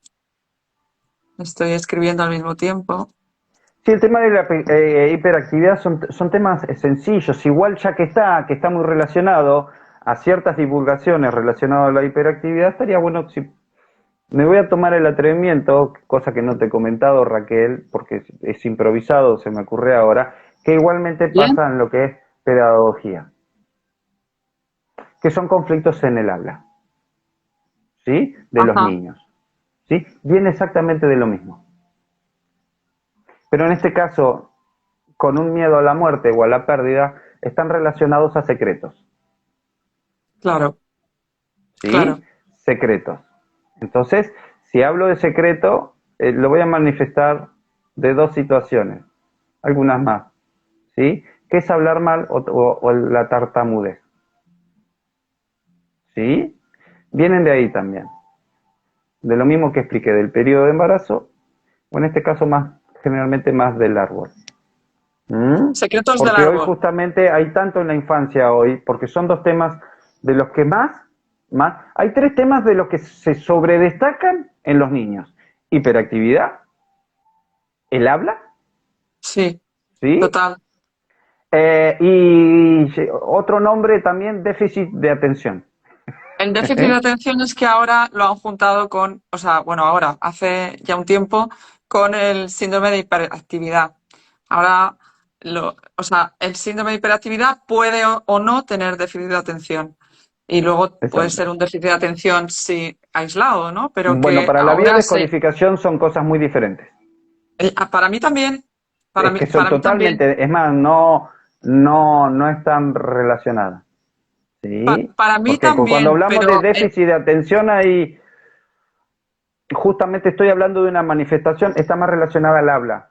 estoy escribiendo al mismo tiempo. Sí, el tema de la hiperactividad son temas sencillos, igual ya que está muy relacionado a ciertas divulgaciones relacionadas a la hiperactividad, estaría bueno si me voy a tomar el atrevimiento, cosa que no te he comentado, Raquel, porque es improvisado, se me ocurre ahora, que igualmente ¿Bien? pasa en lo que es pedagogía, que son conflictos en el habla, ¿sí? De los Ajá, niños, ¿sí? Viene exactamente de lo mismo. Pero en este caso, con un miedo a la muerte o a la pérdida, están relacionados a secretos, claro, ¿sí? claro. Secretos. Entonces, si hablo de secreto, lo voy a manifestar de dos situaciones, algunas más, ¿sí? ¿Qué es hablar mal o la tartamudez? ¿Sí? Vienen de ahí también. De lo mismo que expliqué del periodo de embarazo, o en este caso más, generalmente más del árbol. ¿Mm? Secretos del Porque hoy árbol. justamente hay tanto en la infancia hoy, porque son dos temas de los que hay tres temas de los que se sobredestacan en los niños. Hiperactividad, el habla, Sí, ¿sí? total. Y otro nombre también, déficit de atención. El déficit de atención es que ahora lo han juntado con, o sea, bueno, ahora, hace ya un tiempo, con el síndrome de hiperactividad. Ahora, o sea, el síndrome de hiperactividad puede o no tener déficit de atención. Y luego puede Exacto. ser un déficit de atención, sí, aislado, ¿no? Pero Bueno, que para la ahora se... biodescodificación son cosas muy diferentes. Para mí también, Es que son para mí también. totalmente, es más, no están relacionadas. ¿Sí? Para mí Porque cuando también, hablamos de pero déficit de atención, ahí justamente estoy hablando de una manifestación, está más relacionada al habla.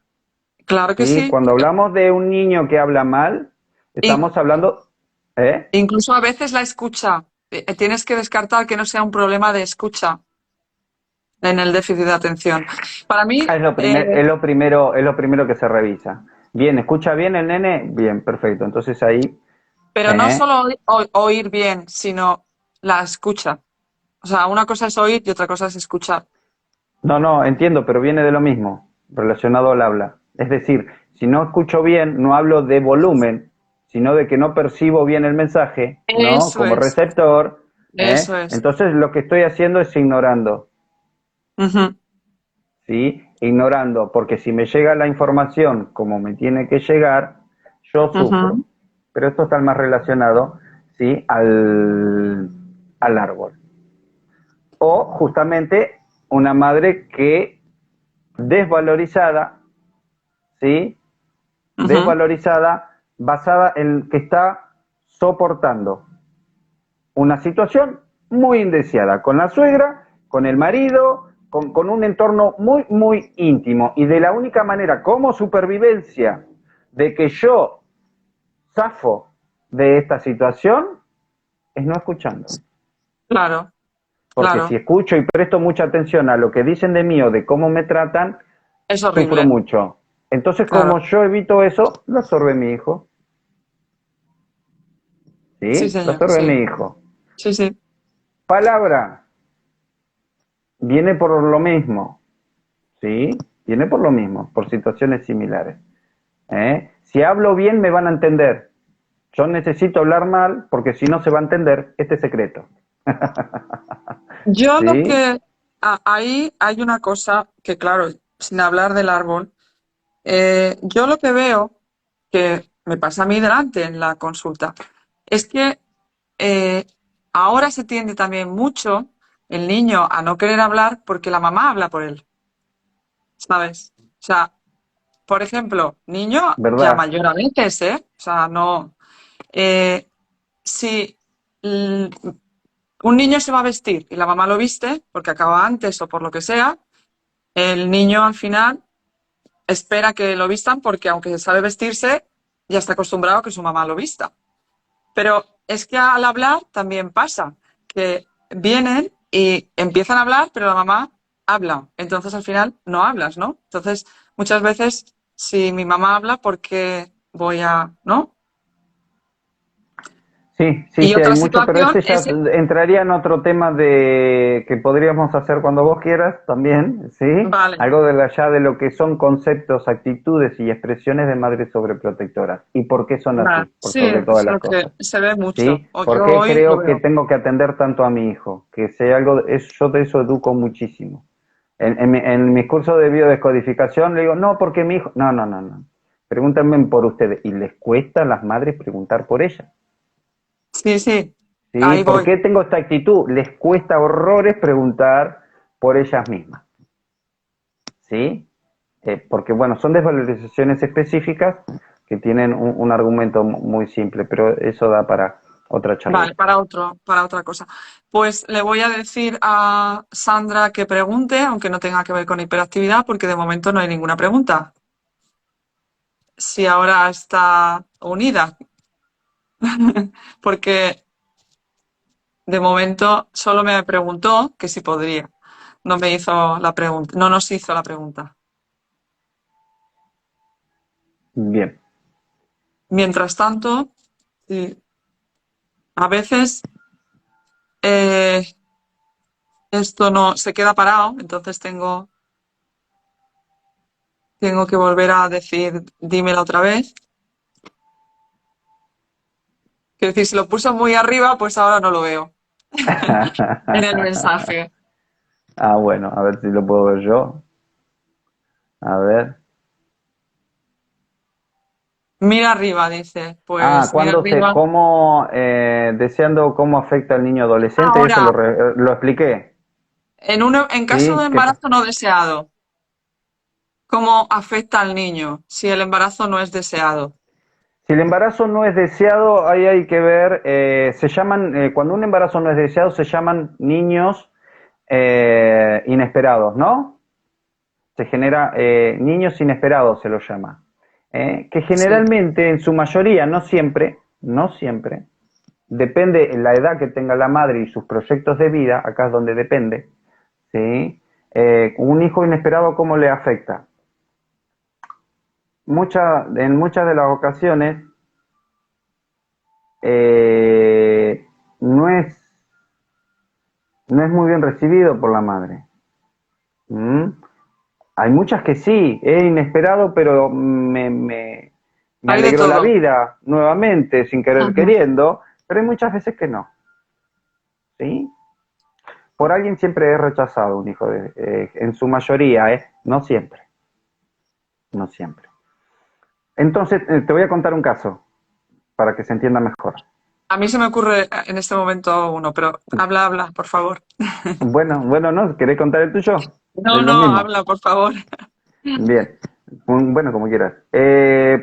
claro que ¿Sí? sí. Cuando hablamos de un niño que habla mal, In- estamos hablando, ¿eh? incluso a veces la escucha. Tienes que descartar que no sea un problema de escucha en el déficit de atención. Para mí, Es lo primero que se revisa. Bien, ¿escucha bien el nene? Bien, perfecto. Entonces ahí, pero no ¿eh? solo oír bien, sino la escucha. O sea, una cosa es oír y otra cosa es escuchar. No, entiendo, pero viene de lo mismo, relacionado al habla. Es decir, si no escucho bien, no hablo de volumen, sino de que no percibo bien el mensaje, ¿no? Eso Como es, receptor, ¿eh? eso es. Entonces lo que estoy haciendo es ignorando, Ujú, ¿sí? Ignorando, porque si me llega la información como me tiene que llegar, yo sufro. ujú, Pero esto está más relacionado, ¿sí? Al árbol. O justamente una madre que desvalorizada, ¿sí? ujú. Desvalorizada, basada en que está soportando una situación muy indeseada con la suegra, con el marido, con un entorno muy íntimo. Y de la única manera como supervivencia de que yo zafo de esta situación es no escuchando. Claro, Porque si claro. escucho y presto mucha atención a lo que dicen de mí o de cómo me tratan, Es sufro horrible. mucho. Entonces, como Claro. yo evito eso, lo absorbe mi hijo. Sí, ¿Sí? Lo señor. absorbe Sí, mi hijo. sí, sí. Palabra, viene por lo mismo. ¿Sí? Viene por lo mismo, por situaciones similares. ¿Eh? Si hablo bien, me van a entender. Yo necesito hablar mal porque si no se va a entender este secreto. Yo lo ¿Sí? que... ahí hay una cosa que, claro, sin hablar del árbol, yo lo que veo, que me pasa a mí delante en la consulta, es que eh, ahora se tiende también mucho el niño a no querer hablar porque la mamá habla por él, ¿sabes? O sea, por ejemplo, niño ya ¿Verdad? mayor a veces, ¿eh? O sea, no. eh, si l- un niño se va a vestir y la mamá lo viste porque acaba antes o por lo que sea, el niño al final espera que lo vistan porque aunque sabe vestirse, ya está acostumbrado a que su mamá lo vista. Pero es que al hablar también pasa, que vienen y empiezan a hablar, pero la mamá habla. Entonces al final no hablas, ¿no? Entonces muchas veces si mi mamá habla, ¿por qué voy a, no? Y Sí, hay otra mucho, pero situación ese ya es, entraría en otro tema de que podríamos hacer cuando vos quieras también, ¿sí? vale, Algo de allá de lo que son conceptos, actitudes y expresiones de madres sobreprotectoras y por qué son vale, así, por sí, sobre todas es las lo que cosas, se ve mucho, ¿sí? o ¿Por yo qué hoy lo creo que veo. tengo que atender tanto a mi hijo? Que sea algo, yo de eso educo muchísimo. En mis cursos de biodescodificación le digo, no, porque mi hijo, no. Pregúntenme por ustedes. Y les cuesta a las madres preguntar por ella. Sí, sí, ¿Sí? ahí ¿Por voy. qué tengo esta actitud? Les cuesta horrores preguntar por ellas mismas. ¿Sí? Porque, bueno, son desvalorizaciones específicas que tienen un argumento muy simple, pero eso da para otra Vale, charlita. para otra cosa. Pues le voy a decir a Sandra que pregunte, aunque no tenga que ver con hiperactividad, porque de momento no hay ninguna pregunta. Si ahora está unida, porque de momento solo me preguntó que si podría. No me hizo la pregunta, no nos hizo la pregunta. Bien. Mientras tanto, sí, a veces eh, esto no se queda parado, entonces tengo que volver a decir, dímela otra vez. Quiero decir, si lo puso muy arriba, pues ahora no lo veo en el mensaje. Ah, bueno, a ver si lo puedo ver yo. A ver. Mira arriba, dice. Ah, Pues mira arriba. deseando cómo afecta al niño adolescente, eso Ahora, lo expliqué, en caso de ¿sí? embarazo no deseado, ¿cómo afecta al niño si el embarazo no es deseado? Si el embarazo no es deseado, ahí hay que ver, cuando un embarazo no es deseado, se llaman niños inesperados, ¿no? Se genera niños inesperados, se los llama. Que Sí. generalmente, en su mayoría, no siempre, depende la edad que tenga la madre y sus proyectos de vida, acá es donde depende, ¿sí? Un hijo inesperado, ¿cómo le afecta? En muchas de las ocasiones eh, no es, no es muy bien recibido por la madre. ¿Mm? Hay muchas que sí, es inesperado, pero me Hay de alegró la todo. vida nuevamente, sin querer Ujú. queriendo, pero hay muchas veces que no, ¿sí? Por alguien siempre es rechazado un hijo, en su mayoría, no siempre, no siempre. Entonces, te voy a contar un caso para que se entienda mejor. A mí se me ocurre en este momento uno, pero habla, por favor. Bueno, ¿no? ¿Querés contar el tuyo? No, Es lo no, mismo. habla, por favor. Bien. Bueno, como quieras.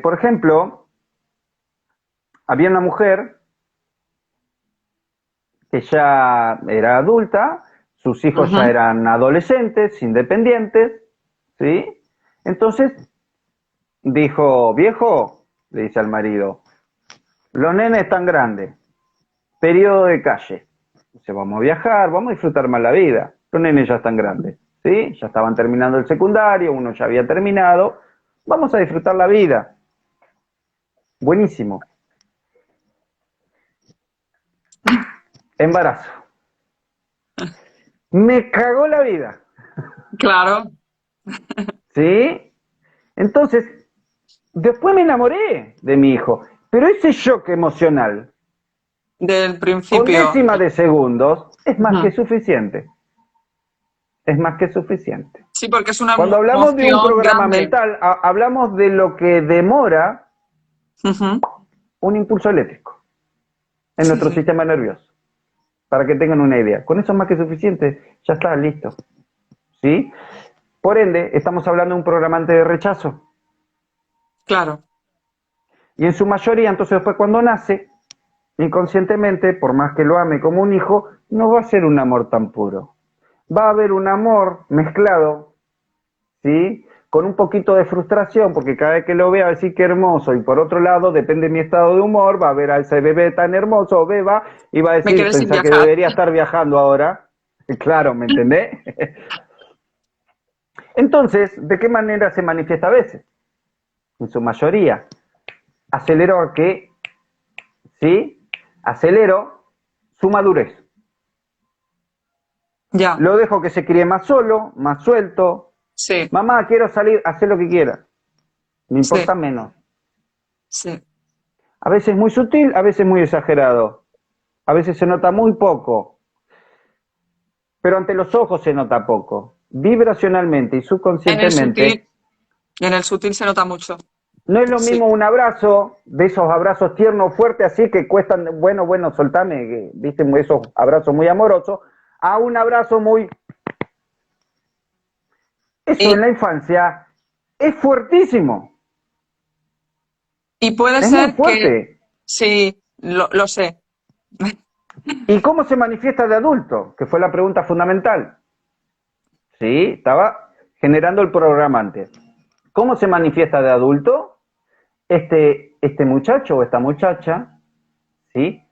Por ejemplo, había una mujer que ya era adulta, sus hijos ya Ujú. eran adolescentes, independientes, ¿sí? Entonces dijo, viejo, le dice al marido, los nenes están grandes, periodo de calle. Dice, vamos a viajar, vamos a disfrutar más la vida. Los nenes ya están grandes, ¿sí? Ya estaban terminando el secundario, uno ya había terminado. Vamos a disfrutar la vida. Buenísimo. Embarazo. Me cagó la vida, Claro, ¿sí? Entonces, después me enamoré de mi hijo, pero ese shock emocional, del con principio. décimas de segundos, es más que Ujú. suficiente. Es más que suficiente. Sí, porque es una Cuando hablamos de un emoción programa grande. mental, hablamos de lo que demora Ujú. un impulso eléctrico en Sí, nuestro sí. sistema nervioso, para que tengan una idea. Con eso es más que suficiente, ya está, listo. ¿Sí? Por ende, estamos hablando de un programante de rechazo. Claro. Y en su mayoría, entonces después cuando nace, inconscientemente, por más que lo ame como un hijo, no va a ser un amor tan puro. Va a haber un amor mezclado, ¿sí? Con un poquito de frustración, porque cada vez que lo vea va a decir que hermoso, y por otro lado, depende de mi estado de humor, va a ver a ese bebé tan hermoso o beba, y va a Me decir, quedé sin pensar que viajar. debería estar viajando ahora. Claro, ¿me entendés? Entonces, ¿de qué manera se manifiesta a veces? En su mayoría, acelero a que, ¿sí? Acelero su madurez. Ya, Lo dejo que se críe más solo, más suelto. sí, Mamá, quiero salir, hacer lo que quiera. Me sí, importa menos. sí. A veces muy sutil, a veces muy exagerado. A veces se nota muy poco, pero ante los ojos se nota poco. Vibracionalmente y En el sutil, subconscientemente, en el sutil se nota mucho. no es lo Sí. mismo un abrazo, de esos abrazos tiernos, fuertes, así que cuestan, bueno, soltame, viste, esos abrazos muy amorosos, a un abrazo muy... Eso en Y, la infancia es fuertísimo, y puede es muy ser que, fuerte. sí, lo sé. ¿Y cómo se manifiesta de adulto? Que fue la pregunta fundamental. Sí, estaba generando el programa antes. ¿Cómo se manifiesta de adulto? Este muchacho o esta muchacha, ¿sí?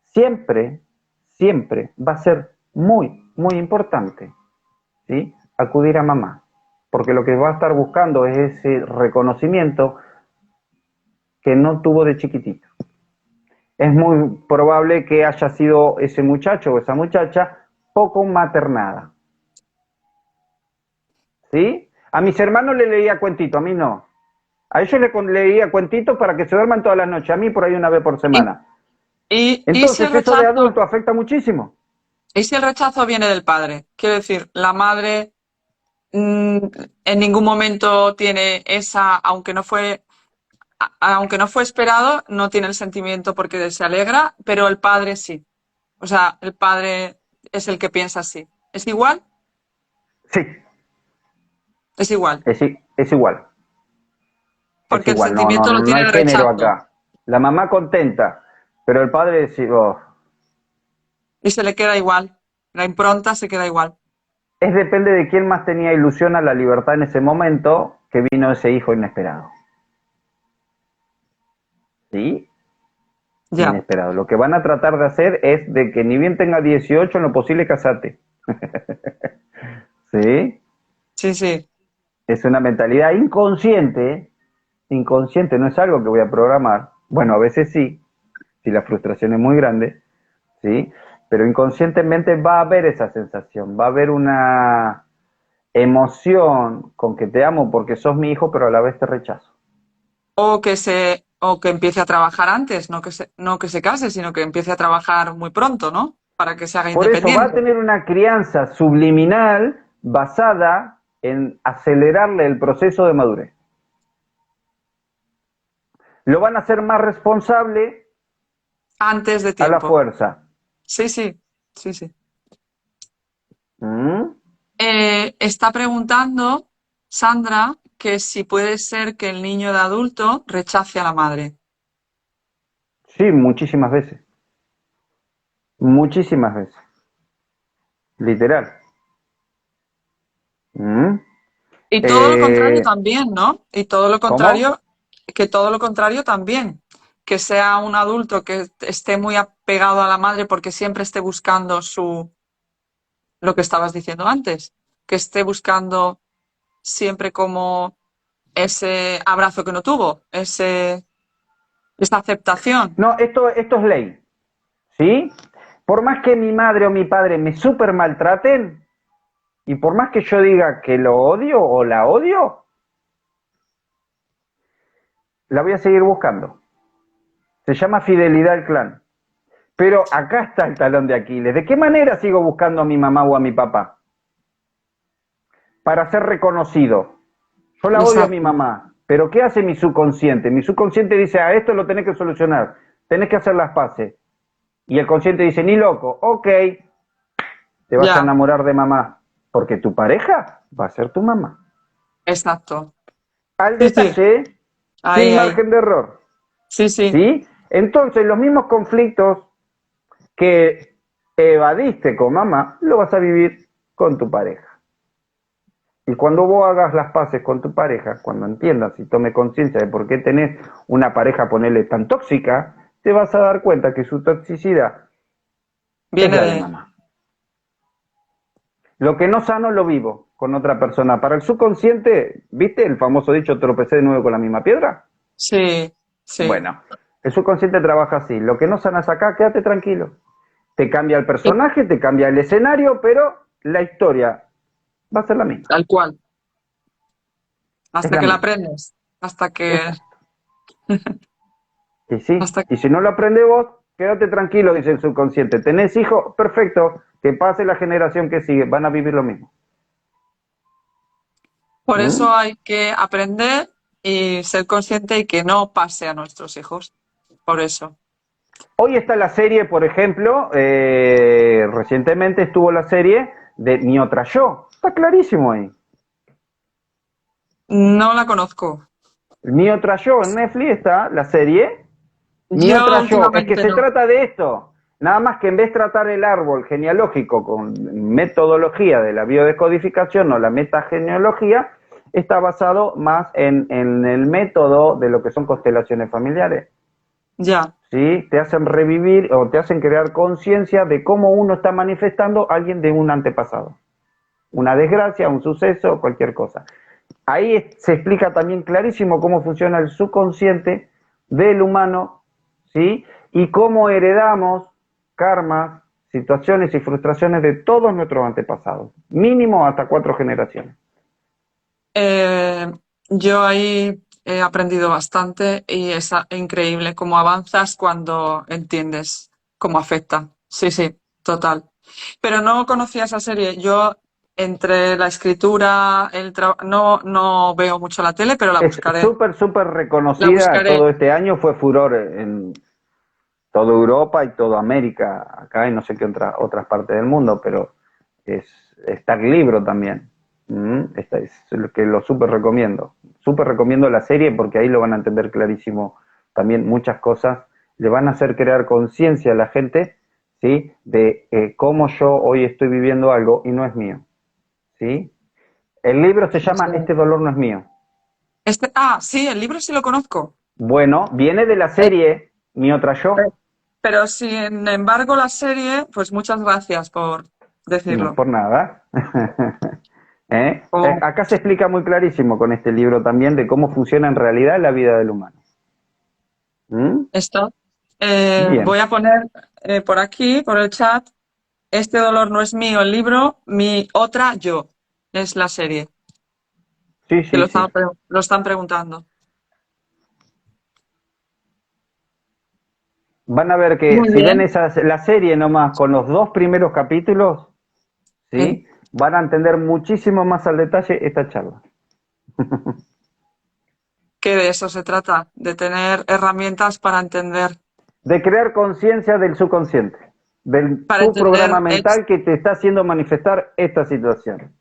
Siempre, siempre va a ser muy importante, ¿sí? Acudir a mamá. Porque lo que va a estar buscando es ese reconocimiento que no tuvo de chiquitito. Es muy probable que haya sido ese muchacho o esa muchacha poco maternada, ¿sí? A mis hermanos le leía cuentito, a mí no. A ellos le leía cuentitos para que se duerman todas las noches, a mí por ahí una vez por Y, semana. Y si el Entonces eso de rechazo, adulto afecta muchísimo. y si el rechazo viene del padre, quiero decir, la madre mm, en ningún momento tiene esa, aunque no fue esperado, no tiene el sentimiento porque se alegra, pero el padre sí. O sea, el padre es el que piensa así. ¿Es igual? Sí, Es igual. es igual. Es Porque el igual, no, no, sentimiento lo no tiene hay el género rechazo. acá. La mamá contenta, pero el padre sí, oh. Y se le queda igual. La impronta se queda igual. Es depende de quién más tenía ilusión a la libertad en ese momento que vino ese hijo inesperado. ¿Sí? Ya. Inesperado. Lo que van a tratar de hacer es de que ni bien tenga 18, en lo posible casate. ¿Sí? Sí, sí. Es una mentalidad inconsciente, inconsciente, no es algo que voy a programar. Bueno, a veces sí, si la frustración es muy grande, ¿sí? Pero inconscientemente va a haber esa sensación, va a haber una emoción con que te amo porque sos mi hijo, pero a la vez te rechazo. O que empiece a trabajar antes, no que se case, sino que empiece a trabajar muy pronto, ¿no? Para que se haga Por eso va a independiente. tener una crianza subliminal basada en acelerarle el proceso de madurez. Lo van a hacer más responsable Antes de a la tiempo. fuerza. Sí, sí, sí, sí. ¿Mm? Está preguntando Sandra que si puede ser que el niño de adulto rechace a la madre. Sí, muchísimas veces. Muchísimas veces. Literal. ¿Mm? Y todo lo contrario Eh, también, ¿no? Y todo lo ¿Cómo? contrario, que todo lo contrario también. Que sea un adulto que esté muy apegado a la madre porque siempre esté buscando lo que estabas diciendo antes, que esté buscando siempre como ese abrazo que no tuvo, esa aceptación. No, esto es ley. ¿Sí? Por más que mi madre o mi padre me super maltraten, y por más que yo diga que lo odio o la odio, la voy a seguir buscando. Se llama fidelidad al clan. Pero acá está el talón de Aquiles. ¿De qué manera sigo buscando a mi mamá o a mi papá? Para ser reconocido. Yo la odio a mi Exacto. mamá, pero ¿qué hace mi subconsciente? Mi subconsciente dice, a esto lo tenés que solucionar, tenés que hacer las paces. Y el consciente dice, ni loco, ok, te vas a Ya, enamorar de mamá, porque tu pareja va a ser tu mamá. exacto. Al Sí, sí, detalle, ahí, sin ahí. margen de error. Sí, sí. ¿Sí? Entonces, los mismos conflictos que evadiste con mamá, lo vas a vivir con tu pareja. Y cuando vos hagas las paces con tu pareja, cuando entiendas y tome conciencia de por qué tenés una pareja, ponerle tan tóxica, te vas a dar cuenta que su toxicidad es Viene la de de... mamá. Lo que no sano lo vivo con otra persona. Para el subconsciente, ¿viste el famoso dicho tropecé de nuevo con la misma piedra? Sí, sí. Bueno, el subconsciente trabaja así. Lo que no sanas acá, quédate tranquilo. Te cambia el Sí, personaje, te cambia el escenario, pero la historia va a ser la misma. tal cual. Es Hasta la que la misma. aprendes. Exacto. Y sí, Hasta y si no lo aprendes vos, quédate tranquilo, dice el subconsciente. ¿Tenés hijos? Perfecto, que pase la generación que sigue, van a vivir lo mismo. Por eso ¿Mm? hay que aprender y ser consciente y que no pase a nuestros hijos. Por eso. Hoy está la serie, por ejemplo, recientemente estuvo la serie de Mi Otra Yo. Está clarísimo ahí. No la conozco. Mi Otra Yo, en Netflix está la serie Mi Yo Otra Yo. Es que últimamente se no. trata de esto. Nada más que en vez de tratar el árbol genealógico con metodología de la biodescodificación o la metagenealogía, está basado más en el método de lo que son constelaciones familiares. Ya. ¿Sí? Te hacen revivir o te hacen crear conciencia de cómo uno está manifestando a alguien de un antepasado. Una desgracia, un suceso, cualquier cosa. Ahí se explica también clarísimo cómo funciona el subconsciente del humano, ¿sí? Y cómo heredamos karmas, situaciones y frustraciones de todos nuestros antepasados. Mínimo hasta 4 generaciones. Eh, yo ahí he aprendido bastante y es increíble cómo avanzas cuando entiendes cómo afecta. Sí, sí, total. Pero no conocía esa serie. Yo entre la escritura, no veo mucho la tele, pero la Es buscaré. súper, súper La reconocida. buscaré. Todo este año fue furor en toda Europa y toda América, acá y no sé qué otras partes del mundo, pero está el libro también. Es lo que lo súper recomiendo. Súper recomiendo la serie porque ahí lo van a entender clarísimo también muchas cosas. Le van a hacer crear conciencia a la gente, ¿sí? De cómo yo hoy estoy viviendo algo y no es mío, ¿sí? El libro se llama Este dolor no es mío. Sí, el libro sí lo conozco. Bueno, viene de la Eh, serie Mi otra eh, yo. pero sin embargo la serie, pues muchas gracias por No, decirlo. por nada. Oh, Acá se explica muy clarísimo con este libro también de cómo funciona en realidad la vida del humano. ¿Mm? esto. Bien. Voy a poner por aquí, por el chat, Este dolor no es mío, el libro, mi otra yo. Es la serie, Sí, que sí, sí. lo están preguntando. Van a ver que Muy si ven bien. la serie nomás con los dos primeros capítulos, ¿Sí? ¿sí? Van a entender muchísimo más al detalle esta charla. Que de eso se trata, de tener herramientas De crear conciencia del subconsciente, de para tu programa entender el. mental que te está haciendo manifestar esta situación.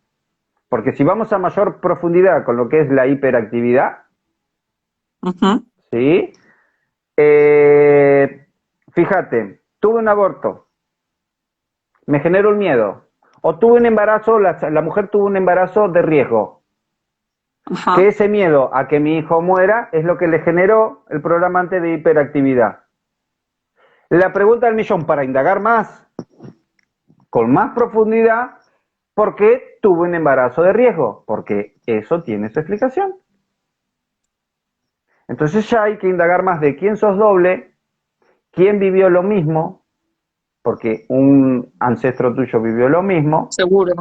Porque si vamos a mayor profundidad con lo que es la hiperactividad, Ujú. ¿sí? Eh, Fíjate, tuve un aborto, me generó un miedo. O tuve un embarazo, la mujer tuvo un embarazo de riesgo. Que Ajá. ese miedo a que mi hijo muera es lo que le generó el programa antes de hiperactividad. La pregunta del millón para indagar más, con más profundidad, ¿por qué tuve un embarazo de riesgo? Porque eso tiene su explicación. Entonces ya hay que indagar más de quién sos doble, quién vivió lo mismo, porque un ancestro tuyo vivió lo mismo, Seguro.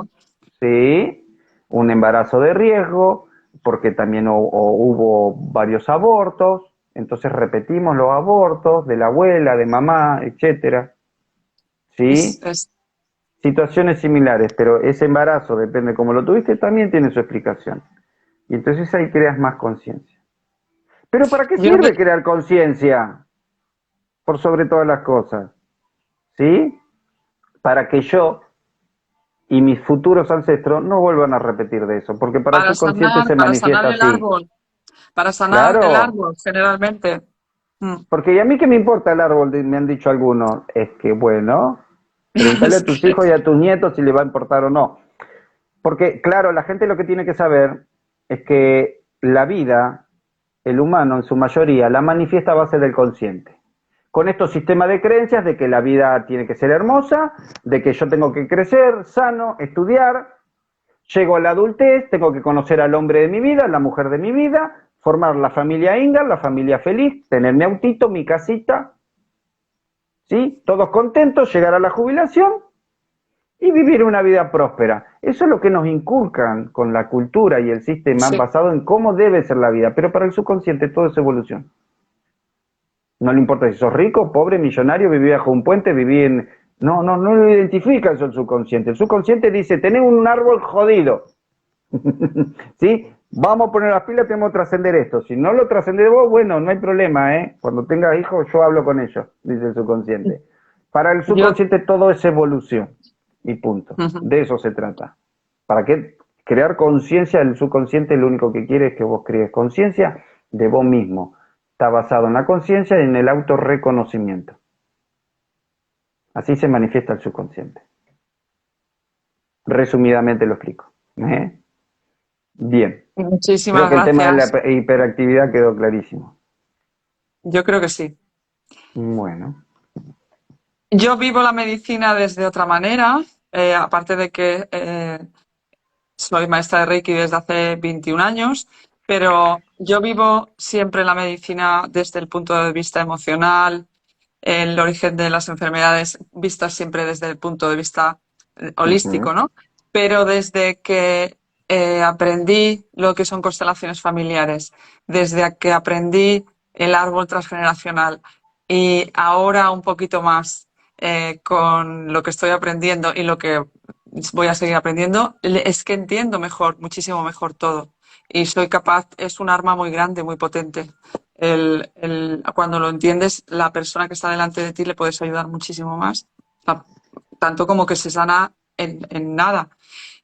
¿sí? Un embarazo de riesgo, porque también hubo varios abortos, entonces repetimos los abortos de la abuela, de mamá, etcétera, Es, ¿sí? es- Situaciones similares, pero ese embarazo, depende de cómo lo tuviste, también tiene su explicación. Y entonces ahí creas más conciencia. Pero ¿para qué yo, sirve crear conciencia? Por sobre todas las cosas, ¿sí? Para que yo y mis futuros ancestros no vuelvan a repetir de eso, porque para el subconsciente se para sanar manifiesta el así. árbol, para sanar el Claro, árbol, generalmente. Mm. porque ¿y a mí qué me importa el árbol? Me han dicho algunos. Es que, bueno, pregúntale Es a tus que, hijos y a tus nietos si les va a importar o no. Porque, claro, la gente lo que tiene que saber es que la vida, el humano en su mayoría, la manifiesta a base del consciente. Con estos sistemas de creencias de que la vida tiene que ser hermosa, de que yo tengo que crecer, sano, estudiar, llego a la adultez, tengo que conocer al hombre de mi vida, la mujer de mi vida, formar la familia Inga, la familia feliz, tener mi autito, mi casita, ¿sí? Todos contentos, llegar a la jubilación y vivir una vida próspera. Eso es lo que nos inculcan con la cultura y el sistema sí. basado en cómo debe ser la vida, pero para el subconsciente todo es evolución. No le importa si sos rico, pobre, millonario, viví bajo un puente, viví en... No, no, no lo identifica eso el subconsciente. El subconsciente dice, tenés un árbol jodido. ¿Sí? Vamos a poner las pilas, tenemos que trascender esto. Si no lo trascendés vos, bueno, no hay problema, ¿eh? Cuando tengas hijos, yo hablo con ellos, dice el subconsciente. Para el Yo, subconsciente todo es evolución. Y punto. ujú. De eso se trata. ¿Para qué? Crear conciencia, el subconsciente lo único que quiere es que vos crees conciencia de vos mismo. Está basado en la conciencia y en el autorreconocimiento. Así se manifiesta el subconsciente. Resumidamente lo explico. ¿Eh? Bien. Creo Muchísimas que el tema de gracias. la hiperactividad quedó clarísimo. Yo creo que sí. Bueno. Yo vivo la medicina desde otra manera, aparte de que soy maestra de Reiki desde hace 21 años, pero yo vivo siempre la medicina desde el punto de vista emocional, el origen de las enfermedades vistas siempre desde el punto de vista holístico, Ujú, ¿no? Pero desde que aprendí lo que son constelaciones familiares, desde que aprendí el árbol transgeneracional y ahora un poquito más con lo que estoy aprendiendo y lo que voy a seguir aprendiendo, es que entiendo mejor, muchísimo mejor todo. Y soy capaz, es un arma muy grande, muy potente. Cuando lo entiendes, la persona que está delante de ti le puedes ayudar muchísimo más. O sea, tanto como que se sana en nada.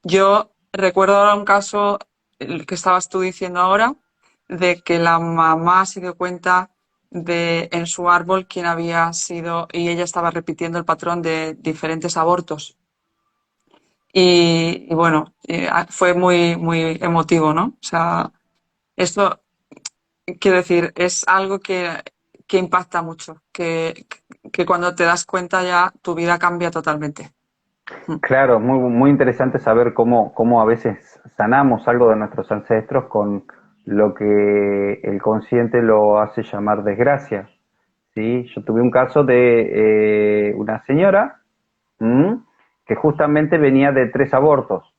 Yo recuerdo ahora un caso, el que estabas tú diciendo ahora, de que la mamá se dio cuenta de en su árbol quién había sido y ella estaba repitiendo el patrón de diferentes abortos. Y bueno, fue muy, muy emotivo, ¿no? O sea, esto, quiero decir, es algo que impacta mucho, que cuando te das cuenta ya tu vida cambia totalmente. Mm. Claro, muy, muy interesante saber cómo a veces sanamos algo de nuestros ancestros con lo que el consciente lo hace llamar desgracia. ¿Sí? Yo tuve un caso de una señora que justamente venía de 3 abortos.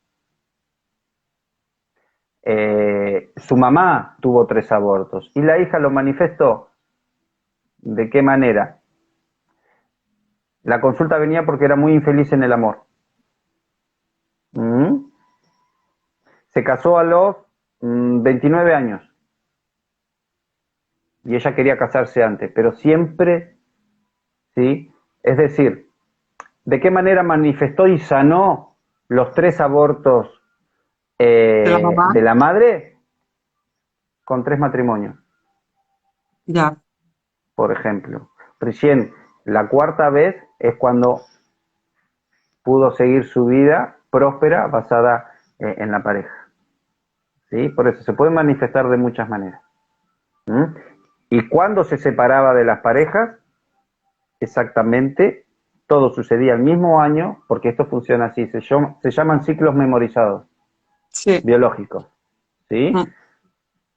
Su mamá tuvo 3 abortos y la hija lo manifestó. ¿De qué manera? La consulta venía porque era muy infeliz en el amor. ¿Mm? Se casó a los 29 años y ella quería casarse antes, pero siempre, ¿sí? Es decir, ¿de qué manera manifestó y sanó los 3 abortos De la mamá, de la madre? Con 3 matrimonios, ya. por ejemplo. Recién la cuarta vez es cuando pudo seguir su vida próspera basada en la pareja. ¿Sí? Por eso se puede manifestar de muchas maneras. ¿Mm? Y cuando se separaba de las parejas, exactamente todo sucedía el mismo año, porque esto funciona así, se llaman ciclos memorizados, Sí. biológicos. ¿Sí? Mm.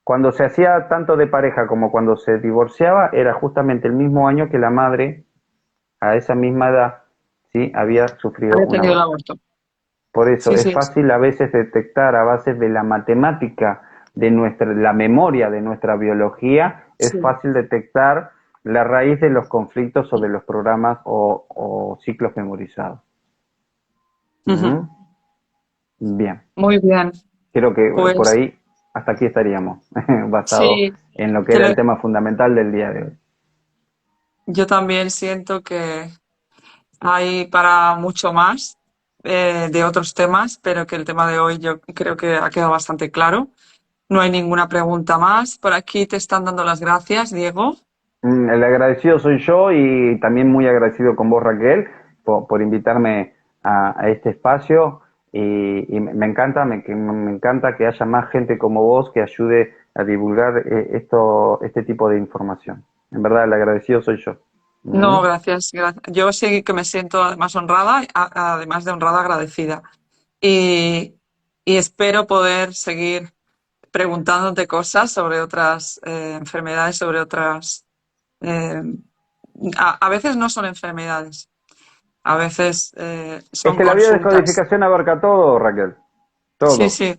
Cuando se hacía tanto de pareja como cuando se divorciaba, era justamente el mismo año que la madre, a esa misma edad, ¿sí? Había sufrido Había un tenido el aborto. aborto. Por eso Sí, es sí, fácil a veces detectar a base de la matemática de la memoria de nuestra biología, es sí. fácil detectar la raíz de los conflictos o de los programas o ciclos memorizados. Ujú. ¿Mm? Bien, Muy bien. creo que por Pues ahí hasta aquí estaríamos, basado sí, en lo que te era el lo- tema fundamental del día de hoy. yo también siento que hay para mucho más de otros temas, pero que el tema de hoy yo creo que ha quedado bastante claro. No hay ninguna pregunta más. Por aquí te están dando las gracias, Diego. El agradecido soy yo y también muy agradecido con vos, Raquel, por invitarme a este espacio y me encanta, me encanta que haya más gente como vos que ayude a divulgar este tipo de información. En verdad, el agradecido soy yo. ¿Mm? No, gracias, gracias. Yo sí que me siento además honrada, además de honrada, agradecida. Y, y espero poder seguir preguntándote cosas sobre otras enfermedades, sobre otras... eh, a veces no son enfermedades, a veces Es son que la consultas. biodescodificación abarca todo, Raquel, Sí, todo. sí.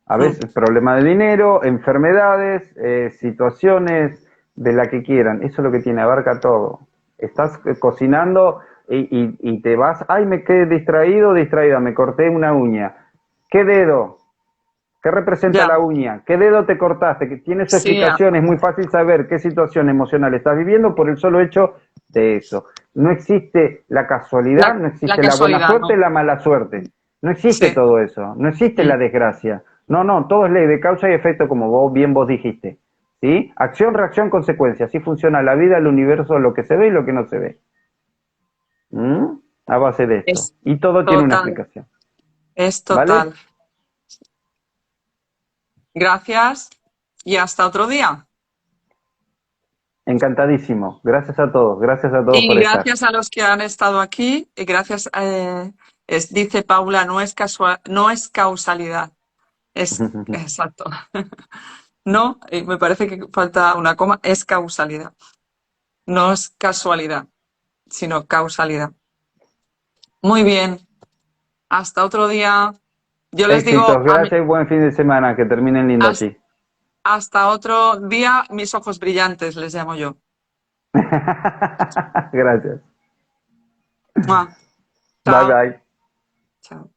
A Mm. veces problema de dinero, enfermedades, situaciones de la que quieran. Eso es lo que tiene, abarca todo. Estás cocinando y te vas, ay, me quedé distraído, distraída, me corté una uña. ¿Qué dedo? ¿Qué representa Ya, la uña? ¿Qué dedo te cortaste? Que tiene su sí, explicación, es muy fácil saber qué situación emocional estás viviendo por el solo hecho de eso. No existe la casualidad, no la existe la buena casualidad, suerte, ¿no? la mala suerte. No existe Sí. todo eso, no existe Mm. la desgracia. No, no, todo es ley de causa y efecto como vos dijiste. ¿Sí? Acción, reacción, consecuencia. Así funciona la vida, el universo, lo que se ve y lo que no se ve. ¿Mm? A base de esto. Es Y todo tiene una total, explicación. es ¿Vale? total. Gracias y hasta otro día. Encantadísimo. Gracias a todos por Y estar. gracias a los que han estado aquí. Y gracias, dice Paula, no es causalidad. Es exacto. No, me parece que falta una coma, es causalidad. No es casualidad, sino causalidad. Muy bien. Hasta otro día. Yo les digo Éxitos, gracias y buen fin de semana, que terminen lindo hasta, allí. hasta otro día, mis ojos brillantes, les llamo yo. Gracias. ¡Mua! Bye Chao. bye. Chao.